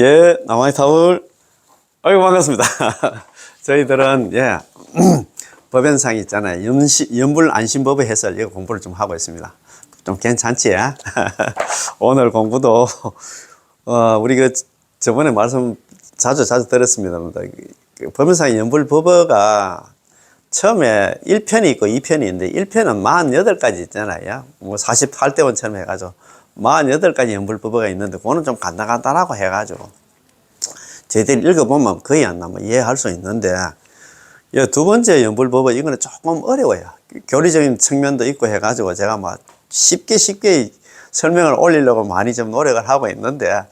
예, 남아있타올. 아이고, 반갑습니다. 저희들은, 법연상 있잖아요. 연불안심법의 해설, 이거 공부를 좀 하고 있습니다. 좀 괜찮지? 오늘 공부도, 우리 저번에 말씀 자주 들었습니다. 법연상 연불법어가 처음에 1편이 있고 2편이 있는데 1편은 48가지 있잖아요. 뭐 48대원처럼 해가지고 48가지 연불법어가 있는데 그거는 좀 간단하고 해가지고 저희들이 읽어보면 거의 안 나면 이해할 수 있는데 이 두 번째 연불법어 이거는 조금 어려워요. 교리적인 측면도 있고 해가지고 제가 막 쉽게 설명을 올리려고 많이 좀 노력을 하고 있는데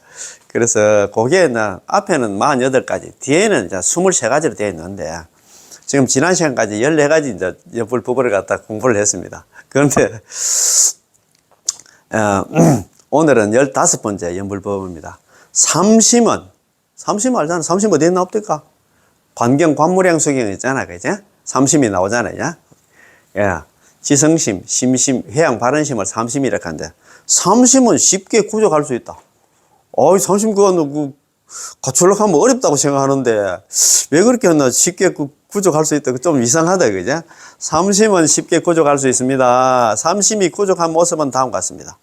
그래서 거기에는 앞에는 48가지 뒤에는 이제 23가지로 되어 있는데 지금 지난 시간까지 14가지 이제 연불법어를 갖다 공부를 했습니다. 그런데 오늘은 15번째 연불법어입니다. 삼심은 알잖아. 삼심 어디에 나옵니까? 관경, 관무량, 수경 있잖아. 그죠? 삼심이 나오잖아요. 예. 지성심, 심심, 회양, 발언심을 삼심 이렇게 하는데 삼심은 쉽게 구족할 수 있다. 삼심 그거 가출력하면 어렵다고 생각하는데 왜 그렇게 하나 쉽게 구족할 수 있다. 좀 이상하다. 그죠? 삼심은 쉽게 구족할 수 있습니다. 삼심이 구족한 모습은 다음과 같습니다.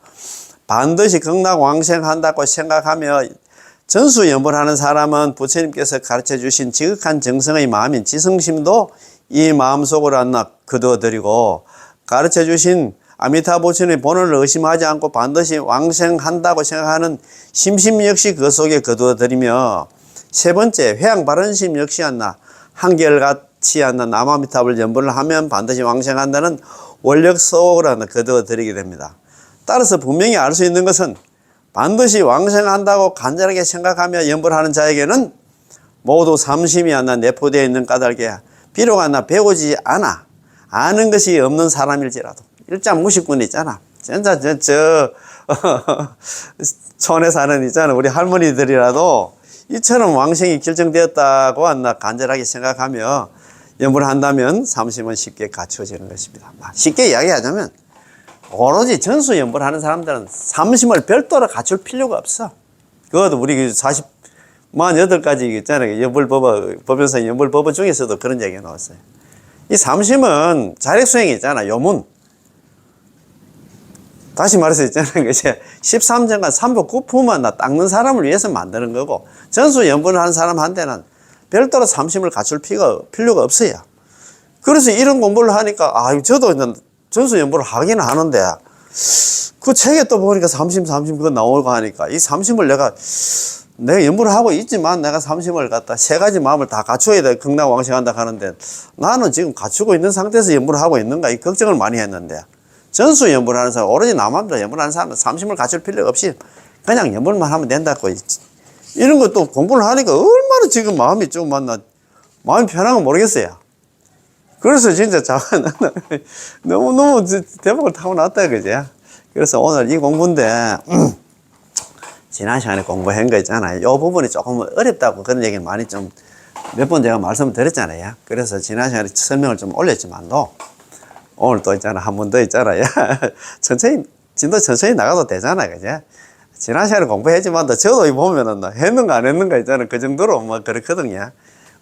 반드시 극락왕생한다고 생각하며 전수연불하는 사람은 부처님께서 가르쳐 주신 지극한 정성의 마음인 지성심도 이 마음속으로 안나 거두어드리고 가르쳐 주신 아미타 부처님의 본원을 의심하지 않고 반드시 왕생한다고 생각하는 심심 역시 그 속에 거두어드리며 세 번째 회양발언심 역시 안나 한결같이 안나 남아미타불 연불을 하면 반드시 왕생한다는 원력 속으로 안나 거두어드리게 됩니다. 따라서 분명히 알 수 있는 것은 반드시 왕생한다고 간절하게 생각하며 연불하는 자에게는 모두 삼심이 안나 내포되어 있는 까닭에 비록 안나 배우지 않아 아는 것이 없는 사람일지라도 일자무식군 있잖아. 진짜 촌에 사는 있잖아. 우리 할머니들이라도 이처럼 왕생이 결정되었다고 안나 간절하게 생각하며 연불한다면 삼심은 쉽게 갖추어지는 것입니다. 쉽게 이야기하자면 오로지 전수연불하는 사람들은 삼심을 별도로 갖출 필요가 없어. 그것도 우리 48가지 있잖아요. 연불법어, 법연상 연불법어 중에서도 그런 얘기가 나왔어요. 이 삼심은 자력수행이 있잖아. 요문. 다시 말해서 있잖아요. 이제 13전간 369품만 닦는 사람을 위해서 만드는 거고 전수연불하는 사람한테는 별도로 삼심을 갖출 필요가 없어요. 그래서 이런 공부를 하니까 저도 전수연불을 하기는 하는데 그 책에 또 보니까 삼심 그거 나오고 하니까 이 삼심을 내가 연불을 하고 있지만 내가 삼심을 갖다 세 가지 마음을 다 갖춰야 돼. 극락왕생한다 하는데 나는 지금 갖추고 있는 상태에서 연불을 하고 있는가 이 걱정을 많이 했는데 전수연불하는 사람 오로지 남아미타 연불하는 사람은 삼심을 갖출 필요가 없이 그냥 연불만 하면 된다고 이런 것도 공부를 하니까 얼마나 지금 마음이 좀 마음이 편한 건 모르겠어요. 그래서 진짜 너무 대박을 타고났다, 그지? 그래서 오늘 이 공부인데, 지난 시간에 공부한 거 있잖아요. 이 부분이 조금 어렵다고 그런 얘기를 많이 좀 몇 번 제가 말씀을 드렸잖아요. 그래서 지난 시간에 설명을 좀 올렸지만도, 오늘 또 있잖아. 한 번 더 있잖아요. 진도 천천히 나가도 되잖아, 그지? 지난 시간에 공부했지만도 저도 보면은 했는가 안 했는가 있잖아. 그 정도로 그렇거든요.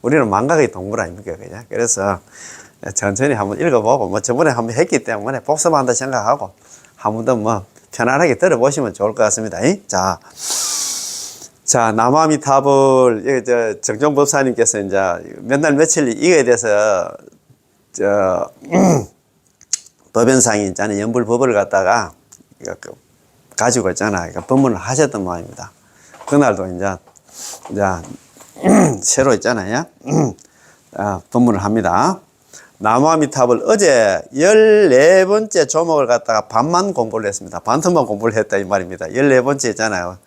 우리는 망각의 동물 아닙니까, 그죠? 그래서, 천천히 한번 읽어보고, 저번에 한번 했기 때문에 복습한다 생각하고, 한 번 더 편안하게 들어보시면 좋을 것 같습니다. 자, 남아미타불, 정종법사님께서 이제 몇 날 며칠 이거에 대해서, 법연상이 있잖아요. 연불법을 갖다가, 가지고 있잖아요. 법문을 하셨던 모양입니다. 그날도 이제 새로 있잖아요. 법문을 합니다. 남아미타불 어제 14번째 조목을 갖다가 반만 공부를 했습니다. 반틈만 공부를 했다 이 말입니다. 14번째 있잖아요.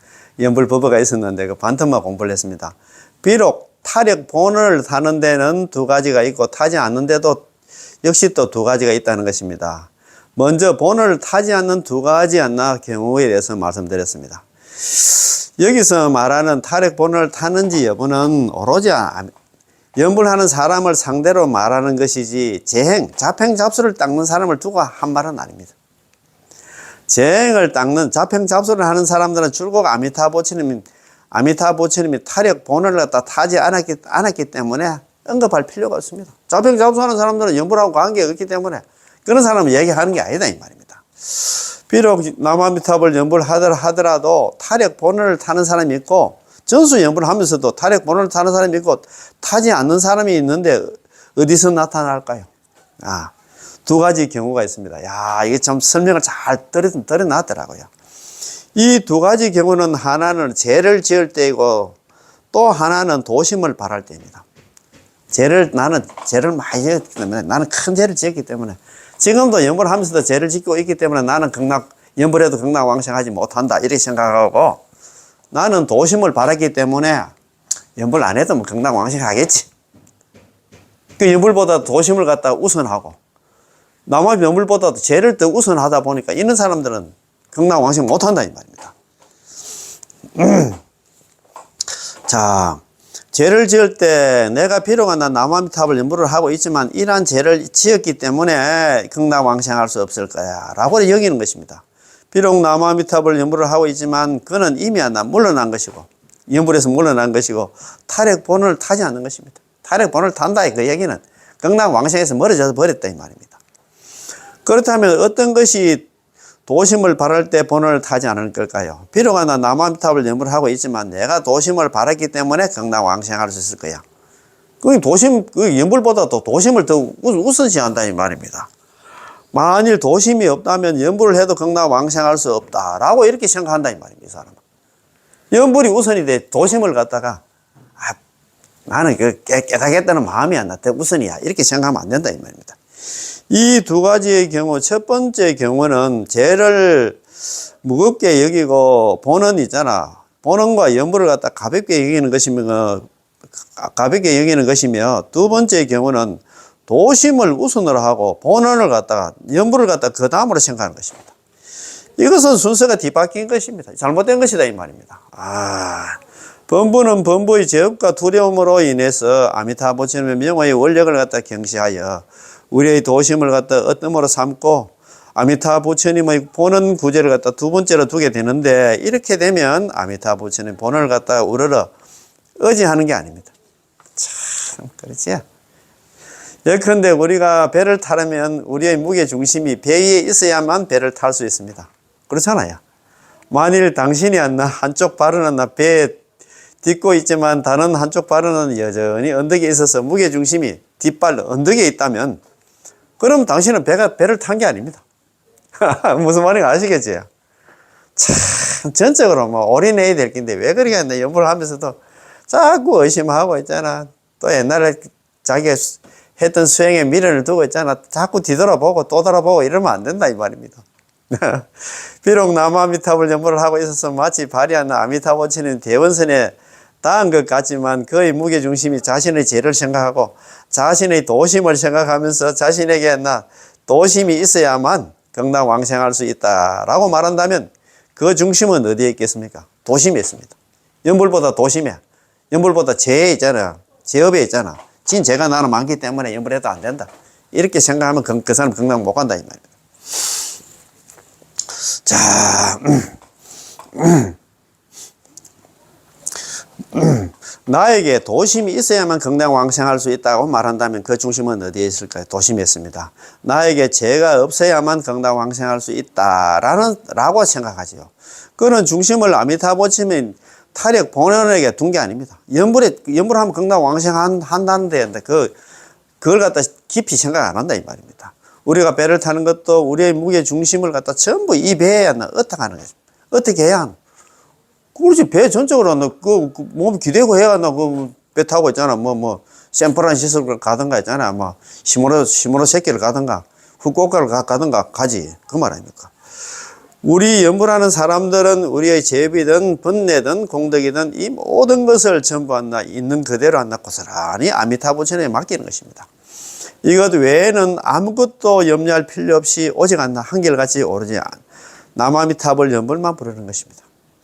연불법어가 있었는데 그 반틈만 공부를 했습니다. 비록 타력 본을 타는 데는 두 가지가 있고 타지 않는 데도 역시 또 두 가지가 있다는 것입니다. 먼저 본을 타지 않는 두 가지 경우에 대해서 말씀드렸습니다. 여기서 말하는 타력 본을 타는지 여부는 오로지 연불하는 사람을 상대로 말하는 것이지 자팽잡수를 닦는 사람을 두고 한 말은 아닙니다. 자팽잡수를 하는 사람들은 줄곧 아미타 부처님 아미타 부처님이 타력 본원을 갖다 타지 않았기 때문에 언급할 필요가 없습니다. 자평자부하는 사람들은 연불하고 관계가 없기 때문에 그런 사람은 얘기하는 게 아니다 이 말입니다. 비록 남아미탑을 연불하더라도 타력 본원을 타는 사람이 있고 전수 연불을 하면서도 타력 본원을 타는 사람이 있고 타지 않는 사람이 있는데 어디서 나타날까요? 두 가지 경우가 있습니다. 이게 참 설명을 잘 드려놨더라고요. 이 두 가지 경우는 하나는 죄를 지을 때이고 또 하나는 도심을 바랄 때입니다. 나는 죄를 많이 지었기 때문에 나는 큰 죄를 지었기 때문에 지금도 연불을 하면서도 죄를 짓고 있기 때문에 나는 연불해도 극락왕생하지 못한다 이렇게 생각하고 나는 도심을 바랐기 때문에 연불 안 해도 극락왕생하겠지. 그 연불보다 도심을 갖다가 우선하고 남의 연불보다도 죄를 더 우선하다 보니까 있는 사람들은 극락왕생 못한다 이 말입니다. 자, 죄를 지을 때 내가 비록 남아미탑을 연불을 하고 있지만 이러한 죄를 지었기 때문에 극락왕생할 수 없을 거야 라고 여기는 것입니다. 비록 남아미탑을 연불을 하고 있지만 그는 이미 물러난 것이고 연불에서 물러난 것이고 타력 본원을 타지 않는 것입니다. 타력 본원을 탄다 그 얘기는 극락왕생에서 멀어져서 버렸다 이 말입니다. 그렇다면 어떤 것이 도심을 바랄 때 본원을 타지 않을 걸까요? 비록 남아미탑을 연불을 하고 있지만 내가 도심을 바랐기 때문에 극락왕생할 수 있을 거야. 그 연불보다 도 도심을 더 우선시한다 이 말입니다. 만일 도심이 없다면 연불을 해도 극락왕생할 수 없다라고 이렇게 생각한다 이 말입니다. 이 사람은. 연불이 우선이 돼 도심을 갖다가 나는 깨닫겠다는 마음이 안 나대 우선이야 이렇게 생각하면 안 된다 이 말입니다. 이 두 가지의 경우 첫 번째 경우는 죄를 무겁게 여기고 본원 있잖아. 본원과 연불을 갖다 가볍게 여기는 것이며 두 번째 경우는 도심을 우선으로 하고 본원을 갖다가 연불을 갖다가 그 다음으로 생각하는 것입니다. 이것은 순서가 뒤바뀐 것입니다. 잘못된 것이다 이 말입니다. 범부는 범부의 제업과 두려움으로 인해서 아미타 부처님의 명화의 원력을 갖다 경시하여 우리의 도심을 갖다 어뜸으로 삼고 아미타 부처님의 본원 구제를 갖다 두 번째로 두게 되는데 이렇게 되면 아미타 부처님 본원을 갖다 우러러 의지하는 게 아닙니다. 참 그렇지. 예컨대 우리가 배를 타려면 우리의 무게 중심이 배 위에 있어야만 배를 탈 수 있습니다. 그렇잖아요. 만일 당신이 한쪽 발은 배에 딛고 있지만 다른 한쪽 발은 여전히 언덕에 있어서 무게 중심이 뒷발 언덕에 있다면 그럼 당신은 배를 탄 게 아닙니다. 무슨 말인지 아시겠지? 참 전적으로 올인해야 될 건데 왜 그렇게 했나 연불을 하면서도 자꾸 의심하고 있잖아. 또 옛날에 자기가 했던 수행에 미련을 두고 있잖아. 자꾸 뒤돌아보고 또 돌아보고 이러면 안 된다 이 말입니다. 비록 남아미탑을 연불을 하고 있어서 마치 발이한 아미타부처님 대원선에 닿은 것 같지만 그의 무게중심이 자신의 죄를 생각하고 자신의 도심을 생각하면서 자신에게 도심이 있어야만 극락왕생할 수 있다라고 말한다면 그 중심은 어디에 있겠습니까? 도심에 있습니다. 연불보다 도심에, 연불보다 죄에 있잖아요. 죄업에 있잖아. 죄가 나는 많기 때문에 연불해도 안 된다. 이렇게 생각하면 그 사람 극락 못 간다 이 말입니다. 자, 나에게 도심이 있어야만 극락왕생할 수 있다고 말한다면 그 중심은 어디에 있을까요? 도심에 있습니다. 나에게 죄가 없어야만 극락왕생할 수 있다라고 생각하지요. 그런 중심을 아미타부처님이 타력 본원에게 둔 게 아닙니다. 연불하면 극락왕생한다는데 그걸 갖다 깊이 생각 안 한다 이 말입니다. 우리가 배를 타는 것도 우리의 무게 중심을 갖다 전부 이 배에 어떻게 하는 거죠? 어떻게 해야 하노? 그렇지, 배 전적으로 몸 기대고 해야 배 타고 있잖아. 샌프란시스코를 가든가 있잖아. 시모노 새끼를 가든가, 후쿠오카를 가든가 가지. 그 말 아닙니까? 우리 연불하는 사람들은 우리의 제비든 번뇌든 공덕이든 이 모든 것을 전부 있는 그대로 고스란히 아미타부처님에 맡기는 것입니다. 이것 외에는 아무것도 염려할 필요 없이 오직 한결같이 오르지 남아미탑을 연불만 부르는 것입니다.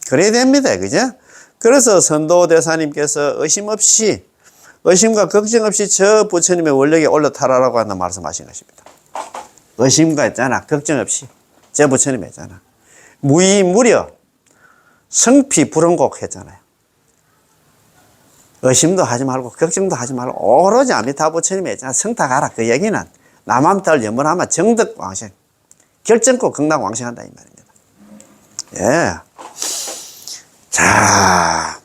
그래야 됩니다. 그죠? 그래서 선도대사님께서 의심과 걱정 없이 저 부처님의 원력에 올라타라라고 한다 말씀하신 것입니다. 의심과 있잖아. 걱정 없이. 저 부처님 했잖아. 무의무려 성피 불응곡 했잖아요. 의심도 하지 말고 걱정도 하지 말고 오로지 아미타불 부처님의 성탁하라. 그 얘기는 남암탈 연번하면 정덕왕생, 결정코 극락왕생한다 이 말입니다. 예. 자,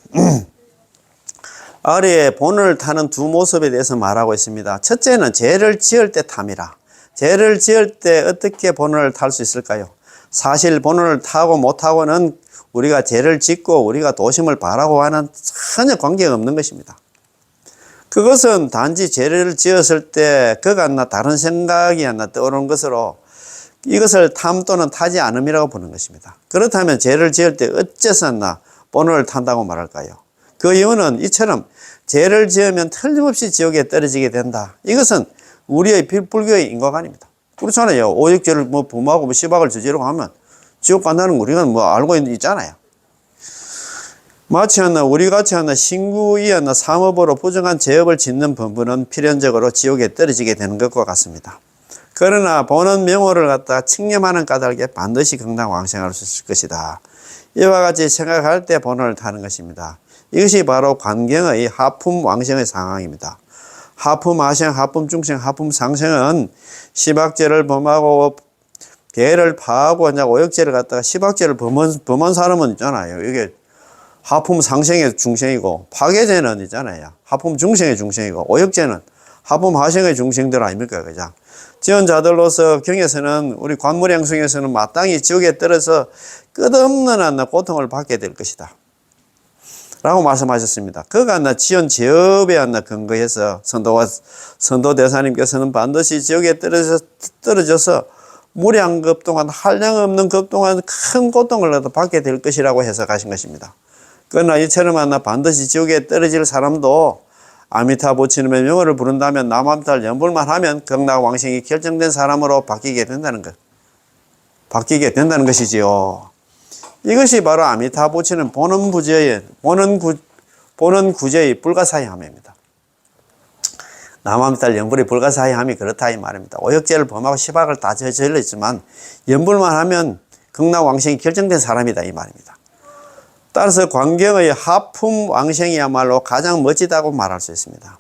아래에 본을 타는 두 모습에 대해서 말하고 있습니다. 첫째는 죄를 지을 때 탐이라. 죄를 지을 때 어떻게 본을 탈 수 있을까요? 사실 본을 타고 못하고는 우리가 죄를 짓고 우리가 도심을 바라고 하는 전혀 관계가 없는 것입니다. 그것은 단지 죄를 지었을 때 그가 다른 생각이 떠오르는 것으로 이것을 탐 또는 타지 않음이라고 보는 것입니다. 그렇다면 죄를 지을 때 어째서 본을 탄다고 말할까요? 그 이유는 이처럼 죄를 지으면 틀림없이 지옥에 떨어지게 된다. 이것은 우리의 불교의 인과관입니다. 그렇잖아요. 오역죄를 범하고 시박을 저지르고 하면 지옥 간다는 거 우리가 알고 있잖아요. 마치 우리 같이 신구이 삼업으로 부정한 죄업을 짓는 범부는 필연적으로 지옥에 떨어지게 되는 것과 같습니다. 그러나 본은 명호를 갖다 칭념하는 까닭에 반드시 극락왕생할 수 있을 것이다. 이와 같이 생각할 때 본을 타는 것입니다. 이것이 바로 관경의 하품왕생의 상황입니다. 하품하생, 하품중생, 하품상생은 시박죄를 범하고 계를 파하고 오역죄를 갖다가 시박죄를 범한 사람은 있잖아요. 이게 하품상생의 중생이고 파괴죄는 있잖아요. 하품중생의 중생이고 오역죄는 하품하생의 중생들 아닙니까? 그죠? 지원자들로서 경에서는 우리 관무량승에서는 마땅히 지옥에 떨어서 끝없는 고통을 받게 될 것이다 라고 말씀하셨습니다. 그가 지연 제업에 근거해서 선도대사님께서는 반드시 지옥에 떨어져서 무량급 동안 한량없는 급 동안 큰 고통을 받게 될 것이라고 해석하신 것입니다. 그러나 이처럼 반드시 지옥에 떨어질 사람도 아미타 부처님의 명호를 부른다면 남암탈 연불만 하면 극락왕생이 결정된 사람으로 바뀌게 된다는 것이지요. 이것이 바로 아미타 부처님 보는 구제의 불가사의함입니다. 남암탈 연불의 불가사의함이 그렇다 이 말입니다. 오역죄를 범하고 시박을 다 저질렀지만 연불만 하면 극락왕생이 결정된 사람이다 이 말입니다. 따라서 관경의 하품왕생이야말로 가장 멋지다고 말할 수 있습니다.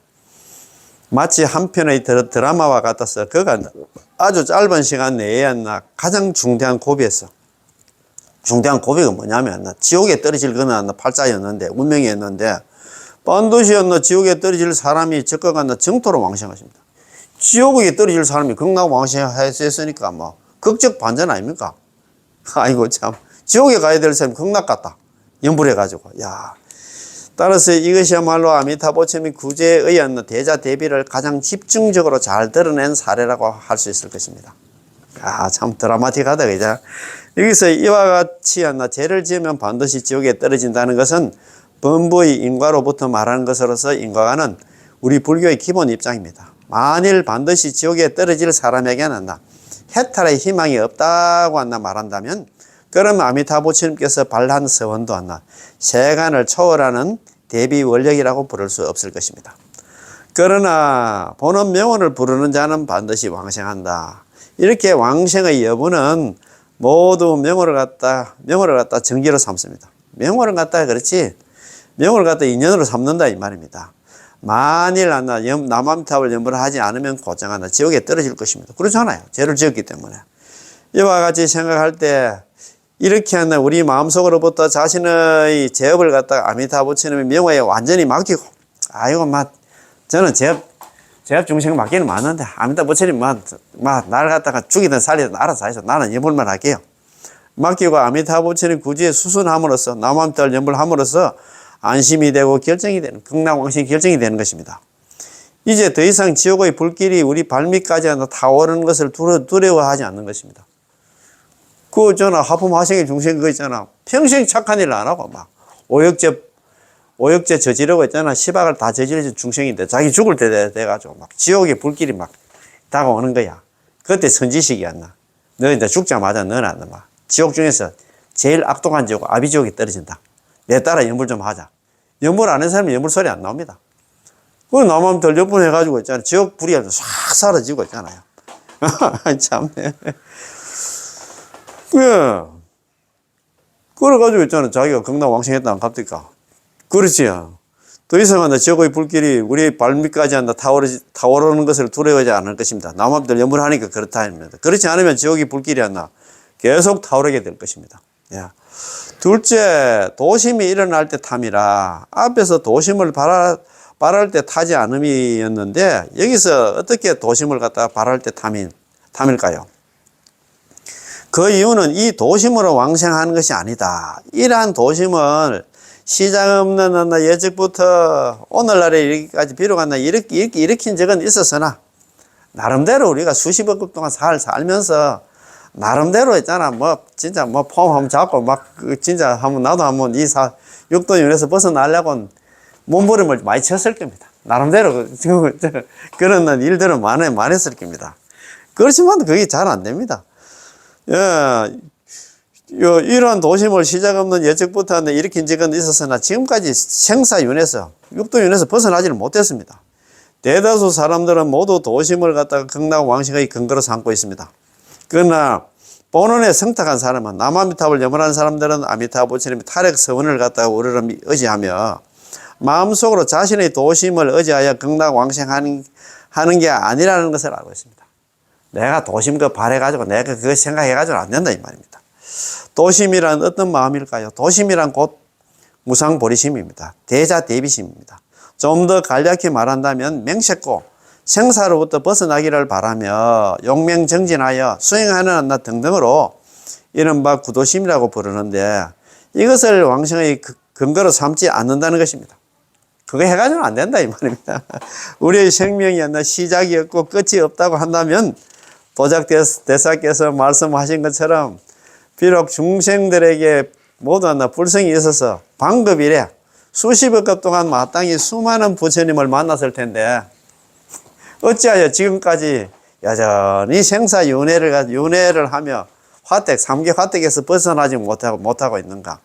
마치 한 편의 드라마와 같아서 그가 아주 짧은 시간 내에 가장 중대한 고비였어. 중대한 고비가 뭐냐면 지옥에 떨어질 거는 팔자였는데 운명이었는데 반드시 지옥에 떨어질 사람이 적극한 정토로 왕생하십니다. 지옥에 떨어질 사람이 극락왕생했으니까 극적 반전 아닙니까? 아이고 참 지옥에 가야 될 사람이 극락 갔다. 연불해가지고, 야. 따라서 이것이야말로 아미타 부처님이 구제에 의한 대자 대비를 가장 집중적으로 잘 드러낸 사례라고 할 수 있을 것입니다. 아, 참 드라마틱하다, 그죠? 여기서 이와 같이 죄를 지으면 반드시 지옥에 떨어진다는 것은 범부의 인과로부터 말하는 것으로서 인과관은 우리 불교의 기본 입장입니다. 만일 반드시 지옥에 떨어질 사람에게는 해탈의 희망이 없다고 말한다면 그럼 아미타 부처님께서 발한 서원도 세간을 초월하는 대비 원력이라고 부를 수 없을 것입니다. 그러나 본원 명언을 부르는 자는 반드시 왕생한다. 이렇게 왕생의 여부는 모두 명호를 갖다 정기로 삼습니다. 명호를 갖다 그렇지 명호를 갖다 인연으로 삼는다 이 말입니다. 만일 남암탑을 연불을 하지 않으면 고정한다. 지옥에 떨어질 것입니다. 그렇잖아요. 죄를 지었기 때문에. 이와 같이 생각할 때 이렇게 우리 마음속으로부터 자신의 죄업을 갖다가 아미타 부처님의 명호에 완전히 맡기고 아이고 저는 죄업 중생 맡기는 맞는데 아미타 부처님 날 갖다가 죽이든 살리든 알아서 하셔. 나는 연불만 할게요. 맡기고 아미타 부처님 구지에 수순함으로써 남암탈 연불함으로써 안심이 되고 결정이 되는 극락왕생이 결정이 되는 것입니다. 이제 더 이상 지옥의 불길이 우리 발밑까지 타오르는 것을 두려워하지 않는 것입니다. 하품하생의 중생 그거 있잖아. 평생 착한 일을 안 하고 오역죄 저지르고 있잖아. 시박을 다 저지르는 중생인데 자기 죽을 때 돼가지고 지옥의 불길이 다가오는 거야. 그때 선지식이었나. 너 이제 죽자마자 너는 지옥 중에서 제일 악독한 지옥 아비지옥에 떨어진다. 내 따라 연불 좀 하자. 연불 안 한 사람은 연불 소리 안 나옵니다. 그거 나만 덜 몇 번 해가지고 있잖아. 지옥 불이 싹 사라지고 있잖아요. 참네. 그래가지고 있잖아. 자기가 극락왕생했다 안 갑니까? 그렇지. 더 이상은 지옥의 불길이 우리 발밑까지 한다 타오르는 것을 두려워하지 않을 것입니다. 남한들 염불하니까 그렇다 합니다. 그렇지 않으면 지옥의 불길이 한다 계속 타오르게 될 것입니다. 야. 둘째, 도심이 일어날 때 탐이라. 앞에서 도심을 바랄 때 타지 않음이었는데 여기서 어떻게 도심을 갖다가 바랄 때 탐일까요? 그 이유는 이 도심으로 왕생하는 것이 아니다. 이러한 도심을 시작 없는 예적부터 오늘날에 이렇게까지 비록 이렇게 일으킨 적은 있었으나 나름대로 우리가 수십억 급 동안 살면서 나름대로 있잖아. 진짜 폼 한번 잡고 진짜 나도 한번 육도윤에서 벗어나려고 몸부림을 많이 쳤을 겁니다. 나름대로 그런 일들은 많이 했을 겁니다. 그렇지만 그게 잘 안 됩니다. 이러한 도심을 시작 없는 예적부터 일으킨 적은 있었으나 지금까지 생사윤에서 육도윤에서 벗어나지는 못했습니다. 대다수 사람들은 모두 도심을 갖다가 극락왕생의 근거로 삼고 있습니다. 그러나 본원에 성탁한 사람은 남아미탑을 염원하는 사람들은 아미타불 부처님의 탈핵 서원을 갖다가 우리를 의지하며 마음속으로 자신의 도심을 의지하여 극락왕생하는 게 아니라는 것을 알고 있습니다. 내가 도심 바래가지고 내가 그거 생각해가지고 안 된다 이 말입니다. 도심이란 어떤 마음일까요? 도심이란 곧 무상보리심입니다. 대자대비심입니다. 좀 더 간략히 말한다면 맹세코 생사로부터 벗어나기를 바라며 용맹정진하여 수행하는 나 등등으로 이른바 구도심이라고 부르는데 이것을 왕생의 근거로 삼지 않는다는 것입니다. 그거 해가지고는 안 된다 이 말입니다. 우리의 생명이 시작이 없고 끝이 없다고 한다면 도작대사께서 말씀하신 것처럼 비록 중생들에게 모두 불성이 있어서 방급이래 수십억 급 동안 마땅히 수많은 부처님을 만났을 텐데 어찌하여 지금까지 여전히 생사윤회를 하며 삼계 화택에서 벗어나지 못하고 있는가?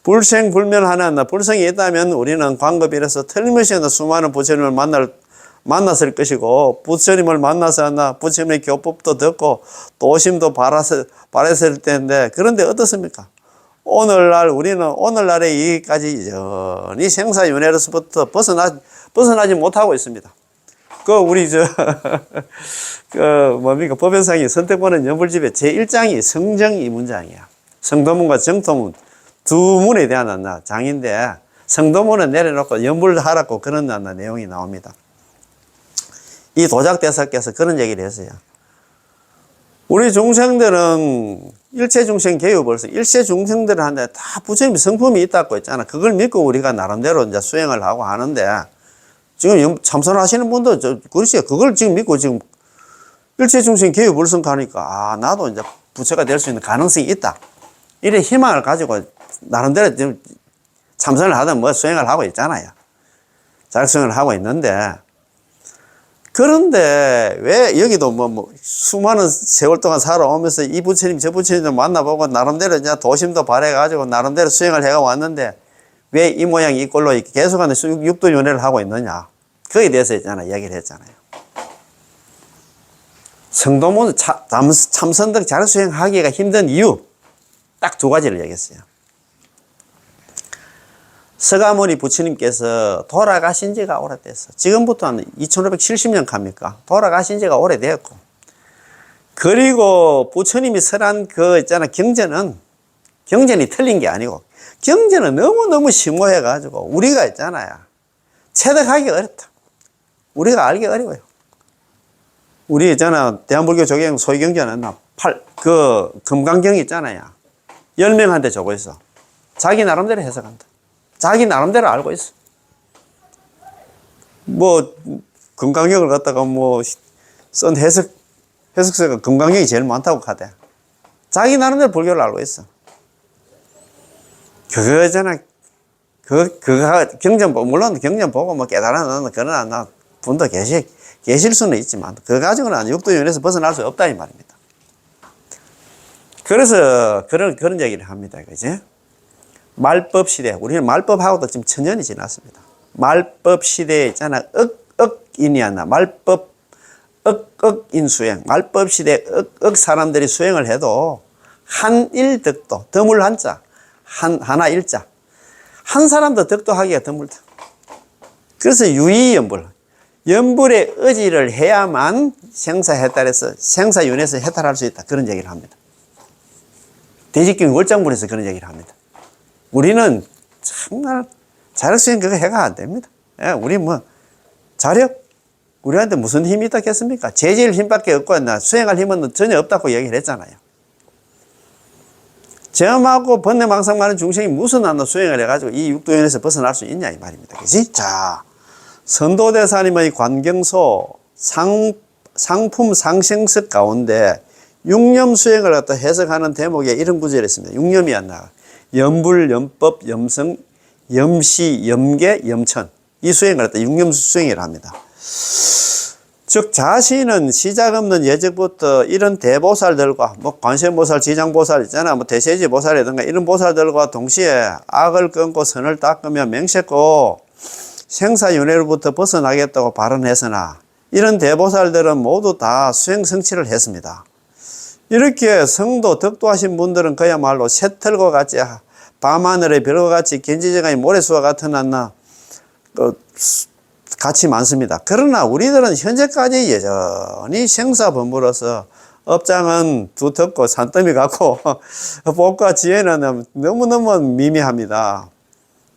불생불멸하는 불성이 있다면 우리는 광급이라서 틀림없이 수많은 부처님을 만났을 것이고 부처님을 만나서 부처님의 교법도 듣고 도심도 바랐을 텐데 그런데 어떻습니까? 우리는 오늘날에 이까지 여전히 생사윤회로서부터 벗어나지 못하고 있습니다. 법연상이 선택받은 연불집의 제1장이 성정이문장이야. 성도문과 정토문 두 문에 대한 장인데 성도문은 내려놓고 연불하라고 그런 내용이 나옵니다. 이 도작대사께서 그런 얘기를 했어요. 우리 중생들은 일체중생 개유벌써 일체중생들한테 다 부처님 성품이 있다고 했잖아. 그걸 믿고 우리가 나름대로 이제 수행을 하고 하는데 지금 참선하시는 분도 그러시요. 그걸 지금 믿고 지금 일체중생 개유불성 가니까 나도 이제 부처가 될 수 있는 가능성이 있다. 이래 희망을 가지고 나름대로 지금 참선을 하든 수행을 하고 있잖아요. 잘 수행을 하고 있는데 그런데 왜 여기도 수많은 세월 동안 살아오면서 이 부처님 저 부처님 좀 만나보고 나름대로 이제 도심도 발해가지고 나름대로 수행을 해가 왔는데 왜 이 모양 이 꼴로 계속하는 육도윤회를 하고 있느냐. 거기에 대해서 얘기를 했잖아요. 성도문 참선들 잘 수행하기가 힘든 이유 딱 두 가지를 얘기했어요. 서가모니 부처님께서 돌아가신 지가 오래됐어. 지금부터 한 2570년 갑니까? 돌아가신 지가 오래되었고. 그리고 부처님이 설한 경전이 틀린 게 아니고, 경전은 너무너무 심오해가지고, 우리가 있잖아요. 체득하기 어렵다. 우리가 알기 어려워요. 우리 대한불교 조경 소위경전은 금강경 있잖아요. 10명한테 적어 있어. 자기 나름대로 해석한다. 자기 나름대로 알고 있어. 금강경을 갖다가 쓴 해석서가 금강경이 제일 많다고 하대. 자기 나름대로 불교를 알고 있어. 경전, 물론 경전 보고 깨달아는 그러나 분도 계실 수는 있지만, 그거 가지고는 육도윤회에서 벗어날 수 없다, 이 말입니다. 그래서 그런 얘기를 합니다. 그지? 말법 시대, 우리는 말법하고도 지금 천년이 지났습니다. 말법 시대에 있잖아, 억인이었나, 말법, 억인 수행, 말법 시대에 억 사람들이 수행을 해도 한일덕도, 드물 한자, 하나 일자, 한 사람도 덕도하기가 드물다. 그래서 유의연불. 연불의 의지를 해야만 생사해탈에서, 생사윤회에서 해탈할 수 있다. 그런 얘기를 합니다. 대직경 월장불에서 그런 얘기를 합니다. 우리는 정말 자력수행 그거 해가 안 됩니다. 예, 우리 뭐, 자력? 우리한테 무슨 힘이 있겠습니까? 재질 힘밖에 없고, 수행할 힘은 전혀 없다고 얘기를 했잖아요. 점하고 번뇌망상 많은 중생이 무슨 수행을 해가지고 이 육도연에서 벗어날 수 있냐, 이 말입니다. 그지? 자, 선도대사님의 관경소 상품 상생석 가운데 육념 수행을 갖다 해석하는 대목에 이런 구절이 있습니다. 육념이 안 나와. 염불, 염법, 염성, 염시, 염계, 염천. 이 수행을 갖다 육념 수행이라 합니다. 즉 자신은 시작 없는 예적부터 이런 대보살들과 뭐 관세음보살, 지장보살 있잖아, 뭐 대세지보살이든가 이런 보살들과 동시에 악을 끊고 선을 닦으며 맹세코 생사윤회로부터 벗어나겠다고 발언했으나 이런 대보살들은 모두 다 수행 성취를 했습니다. 이렇게 성도 덕도하신 분들은 그야말로 새털과 같이 밤하늘의 별과 같이 gen지정의 모래수와 같은 가치 많습니다. 그러나 우리들은 현재까지 여전히 생사범부로서 업장은 두텁고 산더미 같고 복과 지혜는 너무너무 미미합니다.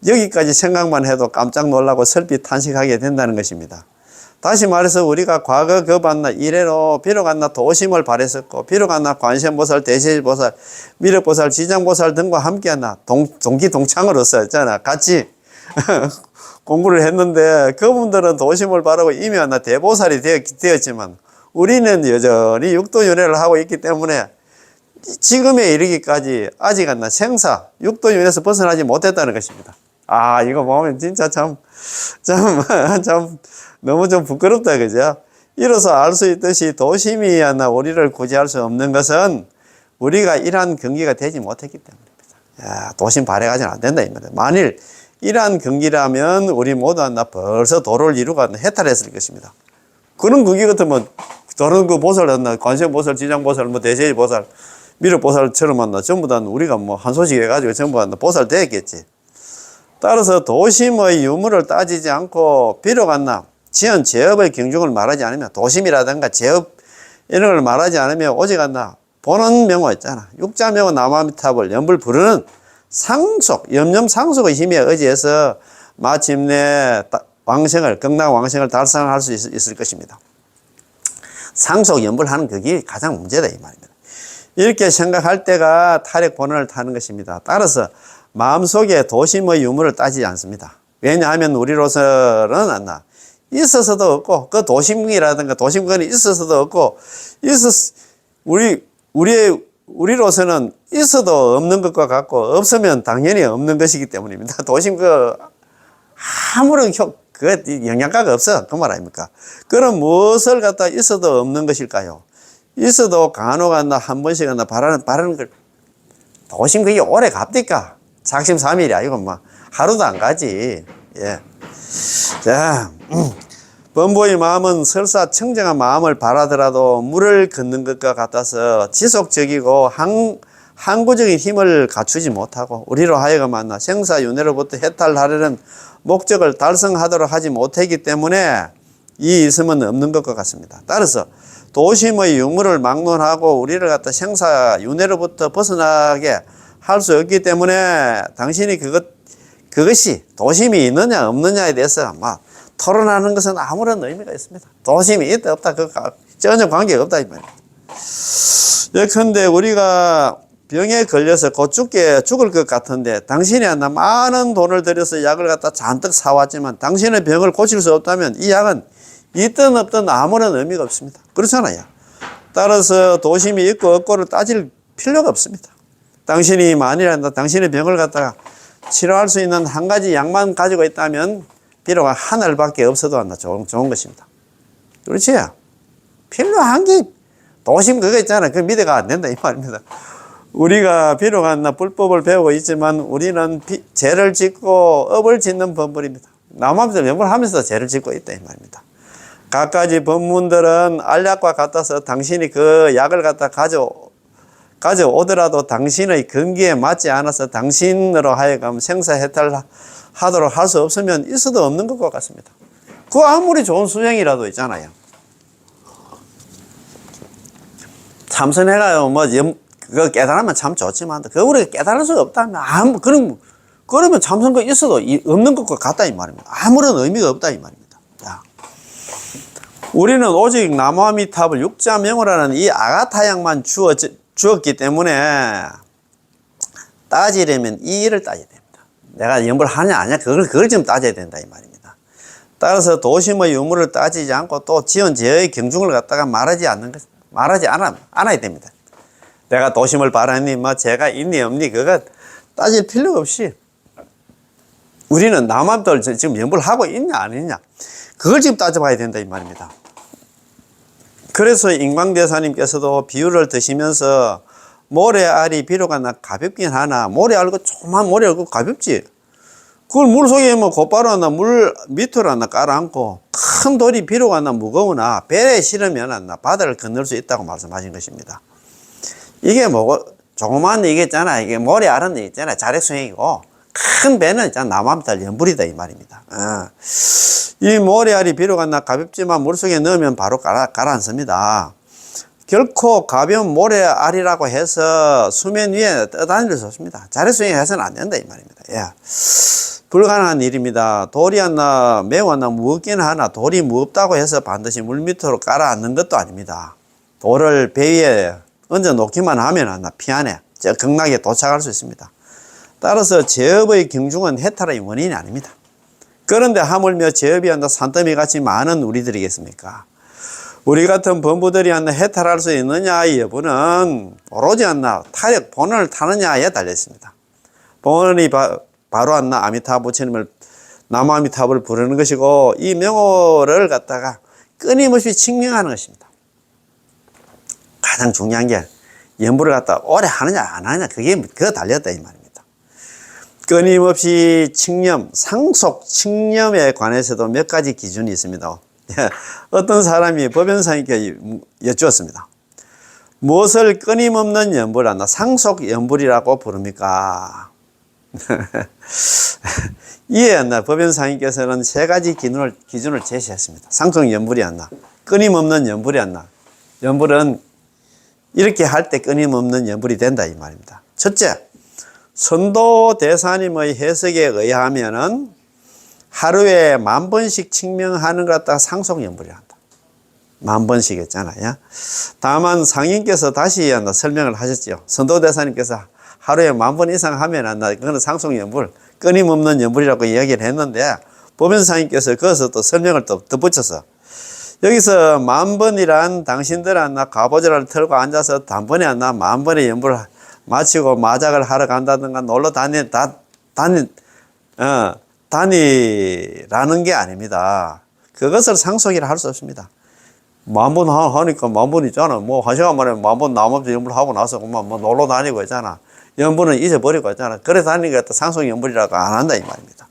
여기까지 생각만 해도 깜짝 놀라고 설비 탄식하게 된다는 것입니다. 다시 말해서 우리가 과거 급한나 이래로 비록 한나 도심을 발했었고 비록 한나 관세음보살, 대세지보살, 미륵보살, 지장보살 등과 함께 한나 동기동창으로서 있잖아 같이 공부를 했는데 그분들은 도심을 바라고 이미 한나 대보살이 되었지만 우리는 여전히 육도윤회를 하고 있기 때문에 지금에 이르기까지 아직 한나 생사 육도윤회에서 벗어나지 못했다는 것입니다. 아, 이거 보면 진짜 참 너무 좀 부끄럽다, 그죠? 이로써 알 수 있듯이 도심이 하나 우리를 구제할 수 없는 것은 우리가 이러한 경기가 되지 못했기 때문입니다. 야, 도심 발해가지는 안 된다, 이 말이야. 만일 이러한 경기라면 우리 모두 하나 벌써 도를 이루고 해탈했을 것입니다. 그런 경기 같으면 저런 그 보살 한나 관세음보살, 지장보살, 뭐 대세지보살, 미륵보살처럼 한나 전부 다 우리가 뭐 한 소식 해가지고 전부 한나 보살 되었겠지. 따라서 도심의 유무를 따지지 않고 비록 한나 지연 제업의 경중을 말하지 않으면 도심이라든가 제업 이런 걸 말하지 않으면 오직 한나 보는 명호 있잖아. 육자명호 남아미탑을 연불 부르는 상속, 염념상속의 힘에 의지해서 마침내 왕생을, 극락왕생을 달성할 수 있을 것입니다. 상속 연불하는 그게 가장 문제다 이 말입니다. 이렇게 생각할 때가 탈핵 본원을 타는 것입니다. 따라서 마음속에 도심의 유무를 따지지 않습니다. 왜냐하면 우리로서는 안나 있어서도 없고 그 도심이라든가 도심권이 있어서도 없고 우리로서는 있어도 없는 것과 같고 없으면 당연히 없는 것이기 때문입니다. 도심 아무런 영양가가 없어 그 말 아닙니까? 그럼 무엇을 갖다 있어도 없는 것일까요? 있어도 간혹 한 번씩 바라는 걸 도심 그게 오래 갑니까? 작심삼일이야 이건 뭐 하루도 안 가지. 예. 자, 범보의 마음은 설사 청정한 마음을 바라더라도 물을 걷는 것과 같아서 지속적이고 항구적인 힘을 갖추지 못하고 우리로 하여금 생사윤회로부터 해탈하려는 목적을 달성하도록 하지 못하기 때문에 이 있음은 없는 것과 같습니다. 따라서 도심의 유무를 막론하고 우리를 갖다 생사윤회로부터 벗어나게 할 수 없기 때문에 당신이 그것이 도심이 있느냐 없느냐에 대해서 토론하는 것은 아무런 의미가 있습니다. 도심이 있다 없다 전혀 관계가 없다 이 말입니다. 예컨대 우리가 병에 걸려서 곧 죽을 것 같은데 당신이 많은 돈을 들여서 약을 갖다 잔뜩 사왔지만 당신의 병을 고칠 수 없다면 이 약은 있든 없든 아무런 의미가 없습니다. 그렇잖아요. 따라서 도심이 있고 없고를 따질 필요가 없습니다. 당신이 만일 당신의 병을 갖다가 치료할 수 있는 한 가지 약만 가지고 있다면 비록 하늘밖에 없어도 좋은 것입니다. 그렇지? 필요한 게 도심 그거 있잖아. 그 미래가 안 된다 이 말입니다. 우리가 비록 불법을 배우고 있지만 우리는 죄를 짓고 업을 짓는 범불입니다. 남한테 명불하면서 죄를 짓고 있다 이 말입니다. 갖가지 법문들은 알약과 같아서 당신이 그 약을 갖다 가져오더라도 당신의 근기에 맞지 않아서 당신으로 하여금 생사해탈하도록 할 수 없으면 있어도 없는 것 같습니다. 그 아무리 좋은 수행이라도 있잖아요. 참선해가요, 그거 깨달으면 참 좋지만, 그거 우리가 깨달을 수가 없다면, 그러면 참선거 있어도 없는 것과 같다, 이 말입니다. 아무런 의미가 없다, 이 말입니다. 자, 우리는 오직 나무아미타불 육자명호라는 이 아가타양만 주었기 때문에, 따지려면 이 일을 따져야 됩니다. 내가 연불 하냐, 아니야, 그걸 좀 따져야 된다, 이 말입니다. 따라서 도심의 유무를 따지지 않고 또 지은 죄의 경중을 갖다가 말하지 않아야 됩니다. 내가 도심을 바라니, 죄가 있니, 없니, 그거 따질 필요가 없이, 우리는 남한들 지금 연불하고 있냐, 안 있냐, 그걸 지금 따져봐야 된다, 이 말입니다. 그래서 인광대사님께서도 비유를 드시면서 모래알이 비록 가볍긴 하나, 모래알고 조그만 모래알고 가볍지. 그걸 물 속에 곧바로 물 밑으로 깔아앉고 큰 돌이 비록 무거우나 배에 실으면 바다를 건널 수 있다고 말씀하신 것입니다. 이게 조그만 이게 있잖아. 이게 모래알은 있잖아. 자력수행이고 큰 배는 있잖아. 나무아미타불 연불이다, 이 말입니다. 이 모래알이 비록 가볍지만 물속에 넣으면 바로 가라앉습니다. 결코 가벼운 모래알이라고 해서 수면 위에 떠다닐 수 없습니다. 자력수행 해서는 안 된다, 이 말입니다. 예. 불가능한 일입니다. 돌이 매우 무겁긴 하나 돌이 무겁다고 해서 반드시 물 밑으로 깔아앉는 것도 아닙니다. 돌을 배 위에 얹어 놓기만 하면 피안에 극락에 도착할 수 있습니다. 따라서 제업의 경중은 해탈의 원인이 아닙니다. 그런데 하물며 제업이 산더미 같이 많은 우리들이겠습니까? 우리 같은 범부들이 해탈할 수 있느냐, 이 여부는 오로지 타력, 본원을 타느냐에 달려있습니다. 본원이 바로 아미타 부처님을, 나무아미타불을 부르는 것이고, 이 명호를 갖다가 끊임없이 칭명하는 것입니다. 가장 중요한 게, 연불을 갖다가 오래 하느냐, 안 하느냐, 그거 달렸다, 이 말입니다. 끊임없이 칭념, 상속 칭념에 관해서도 몇 가지 기준이 있습니다. 어떤 사람이 법연사님께 여쭈었습니다. 무엇을 끊임없는 연불 상속 연불이라고 부릅니까? 이에 법연사님께서는 세 가지 기준을 제시했습니다. 상속 연불이 끊임없는 연불이 연불은 이렇게 할 때 끊임없는 연불이 된다, 이 말입니다. 첫째, 선도대사님의 해석에 의하면은 하루에 10,000번씩 칭명하는 것 갖다가 상속연불이라 한다. 10,000번씩 했잖아요. 다만 상인께서 다시 설명을 하셨죠. 선도대사님께서 하루에 10,000번 이상 하면 그거는 상속연불, 끊임없는 연불이라고 이야기를 했는데, 법연상인께서 거기서 또 설명을 또 덧붙여서, 여기서 10,000번이란 당신들은 갑오지라를 털고 앉아서 단번에 10,000번의 연불을 마치고 마작을 하러 간다든가 놀러 다니라는 게 아닙니다. 그것을 상속이라 할 수 없습니다. 10,000번 하니까 10,000번 있잖아. 1시간 만에 10,000번 나머지 연불 하고 나서 놀러 다니고 있잖아. 연불은 잊어버리고 있잖아. 그래 다니니까 또 상속 연불이라고 안 한다, 이 말입니다.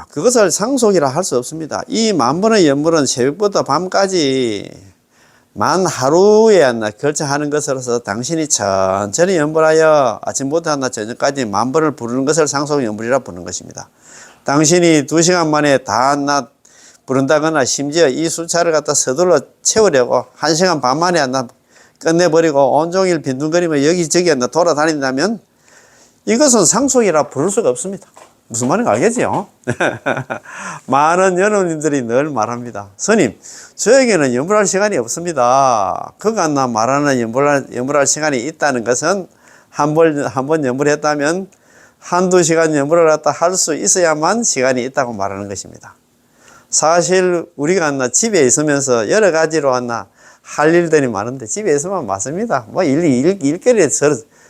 그것을 상속이라 할 수 없습니다. 이 10,000번의 연불은 새벽부터 밤까지 하루에 결정하는 것으로서 당신이 천천히 연불하여 아침부터 저녁까지 10,000번을 부르는 것을 상속 연불이라 부르는 것입니다. 당신이 2시간 만에 다 부른다거나 심지어 이 숫자를 갖다 서둘러 채우려고 1시간 반 만에 끝내버리고 온종일 빈둥거리며 여기저기 돌아다닌다면 이것은 상속이라 부를 수가 없습니다. 무슨 말인지 알겠지요? 많은 연우님들이 늘 말합니다. 스님, 저에게는 연불할 시간이 없습니다. 그가 말하는 연불할 시간이 있다는 것은 한 번 연불했다면 한두 시간 연불을 갖다 할 수 있어야만 시간이 있다고 말하는 것입니다. 사실 우리가 집에 있으면서 여러 가지로 할 일들이 많은데 집에 있으면 맞습니다. 일거리에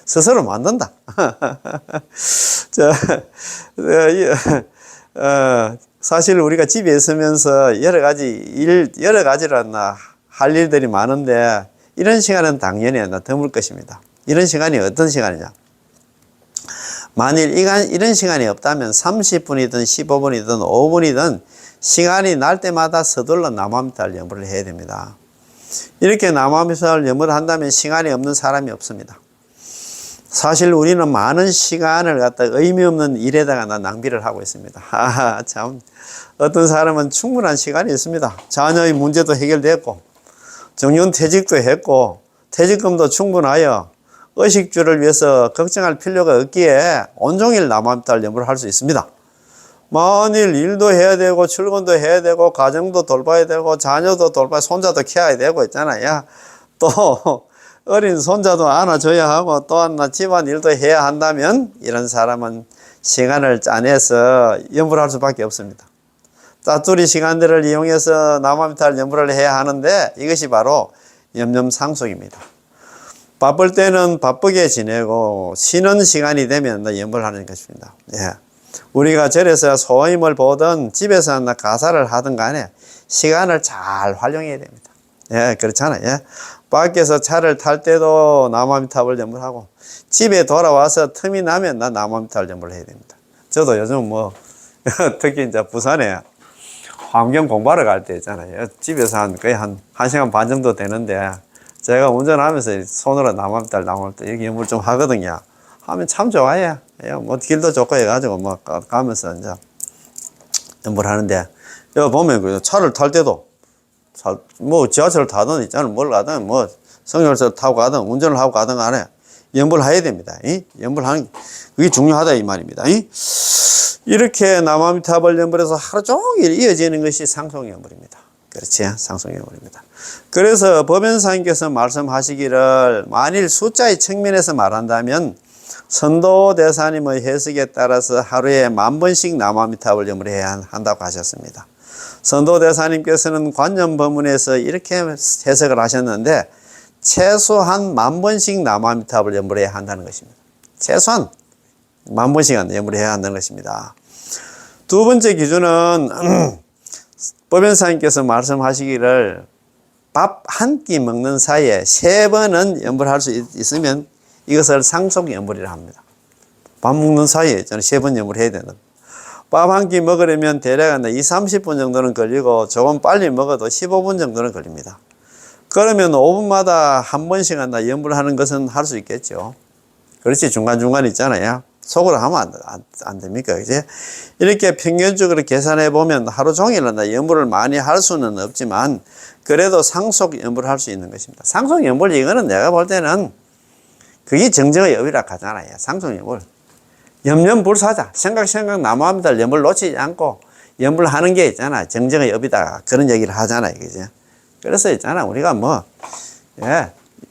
스스로 만든다. 사실 우리가 집에 있으면서 여러 가지로 할 일들이 많은데 이런 시간은 당연히 드물 것입니다. 이런 시간이 어떤 시간이냐? 만일 이런 시간이 없다면 30분이든 15분이든 5분이든 시간이 날 때마다 서둘러 나무아미타불 연불을 해야 됩니다. 이렇게 남아미타불 염불을 한다면 시간이 없는 사람이 없습니다. 사실 우리는 많은 시간을 갖다 의미 없는 일에다가 낭비를 하고 있습니다. 참. 어떤 사람은 충분한 시간이 있습니다. 자녀의 문제도 해결됐고, 정년퇴직도 했고, 퇴직금도 충분하여 의식주를 위해서 걱정할 필요가 없기에 온종일 남아미타불 염불을 할 수 있습니다. 만일 일도 해야 되고, 출근도 해야 되고, 가정도 돌봐야 되고, 자녀도 돌봐야, 손자도 키워야 되고 있잖아요. 또, 어린 손자도 안아줘야 하고 또 하나 집안일도 해야 한다면 이런 사람은 시간을 짜내서 염불할 수밖에 없습니다. 짜투리 시간들을 이용해서 남아미타불 염불을 해야 하는데 이것이 바로 염념상속입니다. 바쁠 때는 바쁘게 지내고 쉬는 시간이 되면 염불하는 것입니다. 예. 우리가 절에서 소임을 보든 집에서 가사를 하든 간에 시간을 잘 활용해야 됩니다. 예, 그렇잖아요. 예. 밖에서 차를 탈 때도 남아미타불 염불하고 집에 돌아와서 틈이 나면 남아미타불 염불을 해야 됩니다. 저도 요즘 특히 이제 부산에 환경 공부하러 갈 때 있잖아요. 집에서 거의 한 1시간 반 정도 되는데 제가 운전하면서 손으로 남아미타불 이렇게 염불 좀 하거든요. 하면 참 좋아요. 길도 좋고 해가지고 가면서 이제 염불하는데 여기 보면 차를 탈 때도 지하철을 타든 있잖아, 뭘 가든, 성열차를 타고 가든, 운전을 하고 가든 간에, 염불해야 됩니다. 염불하는, 그게 중요하다, 이 말입니다. 이렇게 남아미타불 염불에서 하루 종일 이어지는 것이 상속염불입니다. 그렇지? 상속염불입니다. 그래서 법연사님께서 말씀하시기를, 만일 숫자의 측면에서 말한다면, 선도대사님의 해석에 따라서 하루에 10,000번씩 남아미타불 염불을 해야 한다고 하셨습니다. 선도대사님께서는 관념법문에서 이렇게 해석을 하셨는데 최소한 10,000번씩 남아미타불 염불을 해야 한다는 것입니다. 최소한 10,000번씩 염불을 해야 한다는 것입니다. 두 번째 기준은 법연사님께서 말씀하시기를 밥 한 끼 먹는 사이에 3번은 염불할 수 있으면 이것을 상속염불이라 합니다. 밥 먹는 사이에 3번 염불을 해야 된다. 밥 한 끼 먹으려면 대략 20-30분 정도는 걸리고 조금 빨리 먹어도 15분 정도는 걸립니다. 그러면 5분마다 한 번씩 염불하는 것은 할 수 있겠죠. 그렇지, 중간중간 있잖아요. 속으로 하면 안 됩니까? 그지? 이렇게 평균적으로 계산해 보면 하루 종일 염불을 많이 할 수는 없지만 그래도 상속 염불을 할 수 있는 것입니다. 상속 염불 이거는 내가 볼 때는 그게 정정의 업이라 하잖아요. 상속 염불. 염려불사자, 생각 남아미타불 염불 놓치지 않고 염불하는 게 있잖아. 정정의 업이다. 그런 얘기를 하잖아요. 그죠? 그래서 있잖아. 우리가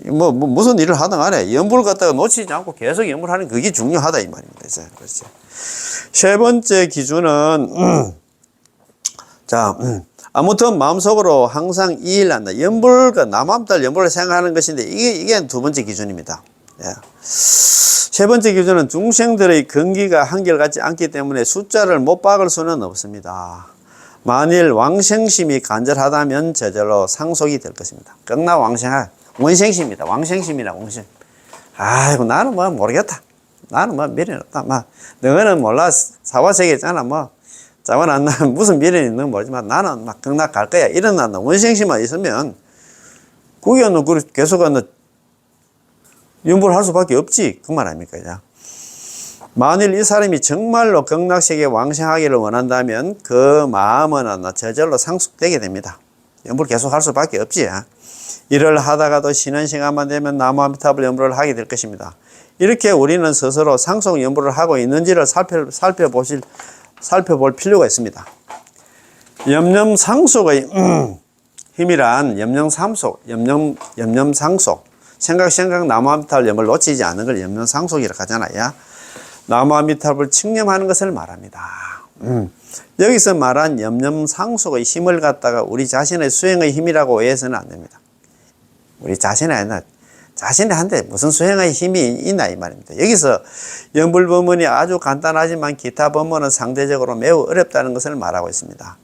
무슨 일을 하든 간에 염불 갖다가 놓치지 않고 계속 염불하는 그게 중요하다. 이 말입니다. 그렇죠. 세 번째 기준은, 아무튼 마음속으로 항상 이일한다. 남아미타불 염불을 생각하는 것인데 이게 두 번째 기준입니다. 예. 세 번째 기준은 중생들의 근기가 한결같지 않기 때문에 숫자를 못 박을 수는 없습니다. 만일 왕생심이 간절하다면 저절로 상속이 될 것입니다. 극나 원생심입니다. 왕생심이라 왕생. 아이고 나는 모르겠다. 나는 미련이 없다. 너는 몰라. 사화세계 있잖아. 자원 안 나면 무슨 미련이 있는 모르지만 나는 극락 갈 거야. 이런 원생심만 있으면 그게 계속 염불할 수밖에 없지. 그 말 아닙니까? 만일 이 사람이 정말로 극락세계에 왕생하기를 원한다면 그 마음은 저절로 상속되게 됩니다. 염불 계속 할 수밖에 없지. 일을 하다가도 쉬는 시간만 되면 남아미타불 염불을 하게 될 것입니다. 이렇게 우리는 스스로 상속 염불을 하고 있는지를 살펴볼 필요가 있습니다. 염념상속의 힘이란 염념상속, 생각 남아미타불 염불을 놓치지 않는 걸 염념상속이라고 하잖아요. 남아미타불을 칭념하는 것을 말합니다. 여기서 말한 염념상속의 힘을 갖다가 우리 자신의 수행의 힘이라고 해서는 안 됩니다. 우리 자신한테 무슨 수행의 힘이 있나 이 말입니다. 여기서 염불법문이 아주 간단하지만 기타 법문은 상대적으로 매우 어렵다는 것을 말하고 있습니다.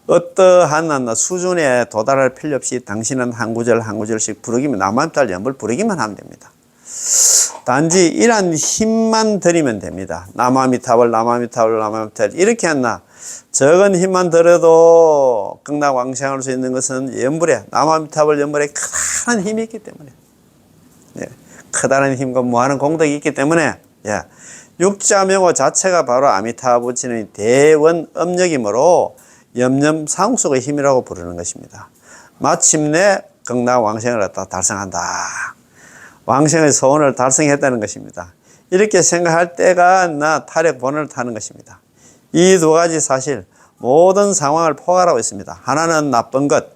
어떠한 수준에 도달할 필요 없이 당신은 한 구절 한 구절씩 부르기만, 남아미타불 염불 부르기만 하면 됩니다. 단지 이러한 힘만 들이면 됩니다. 남아미타불, 남아미타불, 남아미타불. 이렇게 한나. 적은 힘만 들어도 극락왕생할 수 있는 것은 연불에, 남아미타불 연불에 커다란 힘이 있기 때문에. 예, 커다란 힘과 무한한 공덕이 있기 때문에, 예, 육자명호 자체가 바로 아미타부치의 대원 업력이므로 염염상속의 힘이라고 부르는 것입니다. 마침내 극락왕생을 갖다 달성한다. 왕생의 소원을 달성했다는 것입니다. 이렇게 생각할 때가 나 타력 본을 타는 것입니다. 이 두 가지 사실 모든 상황을 포괄하고 있습니다. 하나는 나쁜 것,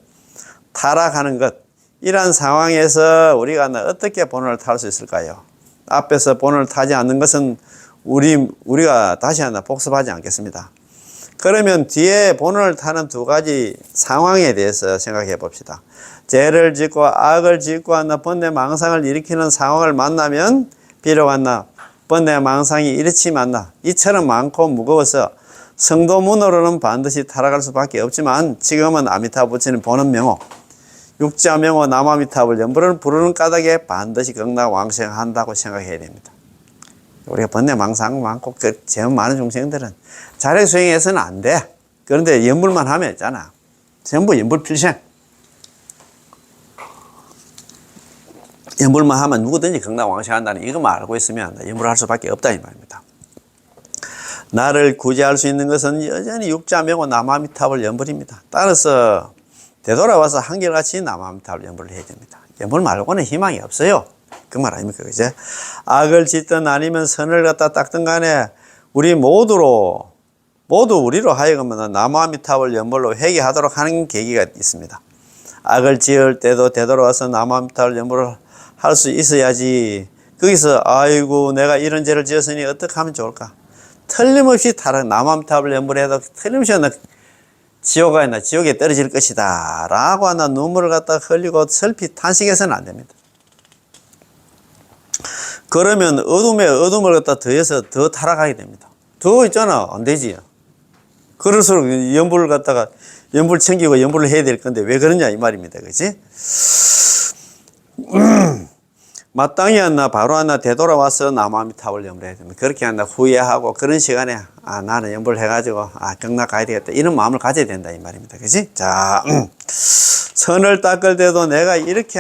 타락하는 것. 이러한 상황에서 우리가 어떻게 본을 탈 수 있을까요? 앞에서 본을 타지 않는 것은 우리가 다시 하나 복습하지 않겠습니다. 그러면 뒤에 본을 타는 두 가지 상황에 대해서 생각해 봅시다. 죄를 짓고 악을 짓고 번뇌 망상을 일으키는 상황을 만나면 비록 번뇌 망상이 이렇지 이처럼 많고 무거워서 성도문으로는 반드시 타락할 수밖에 없지만 지금은 아미타부치는 보는 명호, 육자명호 남아미타불 연불을 부르는 까닭에 반드시 극락왕생한다고 생각해야 됩니다. 우리가 번뇌 망상 많고 죄 많은 중생들은 자력 수행해서는 안 돼. 그런데 연불만 하면 있잖아. 전부 연불 필생. 연불만 하면 누구든지 극락왕생한다는 이것만 알고 있으면 연불할 수밖에 없다 이 말입니다. 나를 구제할 수 있는 것은 여전히 육자명호 남아미타불 연불입니다. 따라서 되돌아와서 한결같이 남아미타불 연불을 해야 됩니다. 연불 말고는 희망이 없어요. 그 말 아닙니까? 그죠? 악을 짓든 아니면 선을 갖다 닦든 간에 모두 우리로 하여금 남아미타불 연불로 회개하도록 하는 계기가 있습니다. 악을 지을 때도 되돌아와서 남아미타불 연불을 할 수 있어야지. 거기서 아이고 내가 이런 죄를 지었으니 어떻게 하면 좋을까? 틀림없이 남아미타불 연불해도 틀림없이 지옥에 떨어질 것이다 라고 눈물을 갖다 흘리고 슬피 탄식해서는 안 됩니다. 그러면 어둠에 어둠을 갖다 더해서 더 타락하게 됩니다. 더 있잖아. 안 되지. 그럴수록 연불을 갖다가 연불 챙기고 연불을 해야 될 건데 왜 그러냐 이 말입니다. 그치? 마땅히 바로 되돌아와서 남아미타불 연불을 해야 됩니다. 그렇게 후회하고 그런 시간에 나는 연불을 해가지고 극락 가야 되겠다 이런 마음을 가져야 된다 이 말입니다. 그치? 자, 선을 닦을 때도 내가 이렇게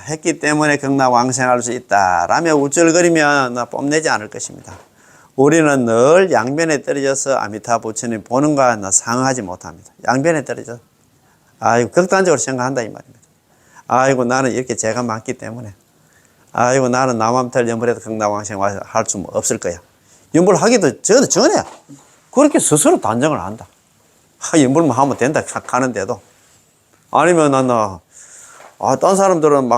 했기 때문에 극락 왕생할 수 있다 라며 우쭐거리면 뽐내지 않을 것입니다. 우리는 늘 양변에 떨어져서 아미타부처님 보는 것과 상응하지 못합니다. 양변에 떨어져 아이고 극단적으로 생각한다 이 말입니다. 아이고 나는 이렇게 죄가 많기 때문에 아이고 나는 남아미타불 연불해도 극락왕생 할 수 없을 거야. 연불하기도 전에 그렇게 스스로 단정을 한다. 연불만 하면 된다 하는데도 아니면 딴 사람들은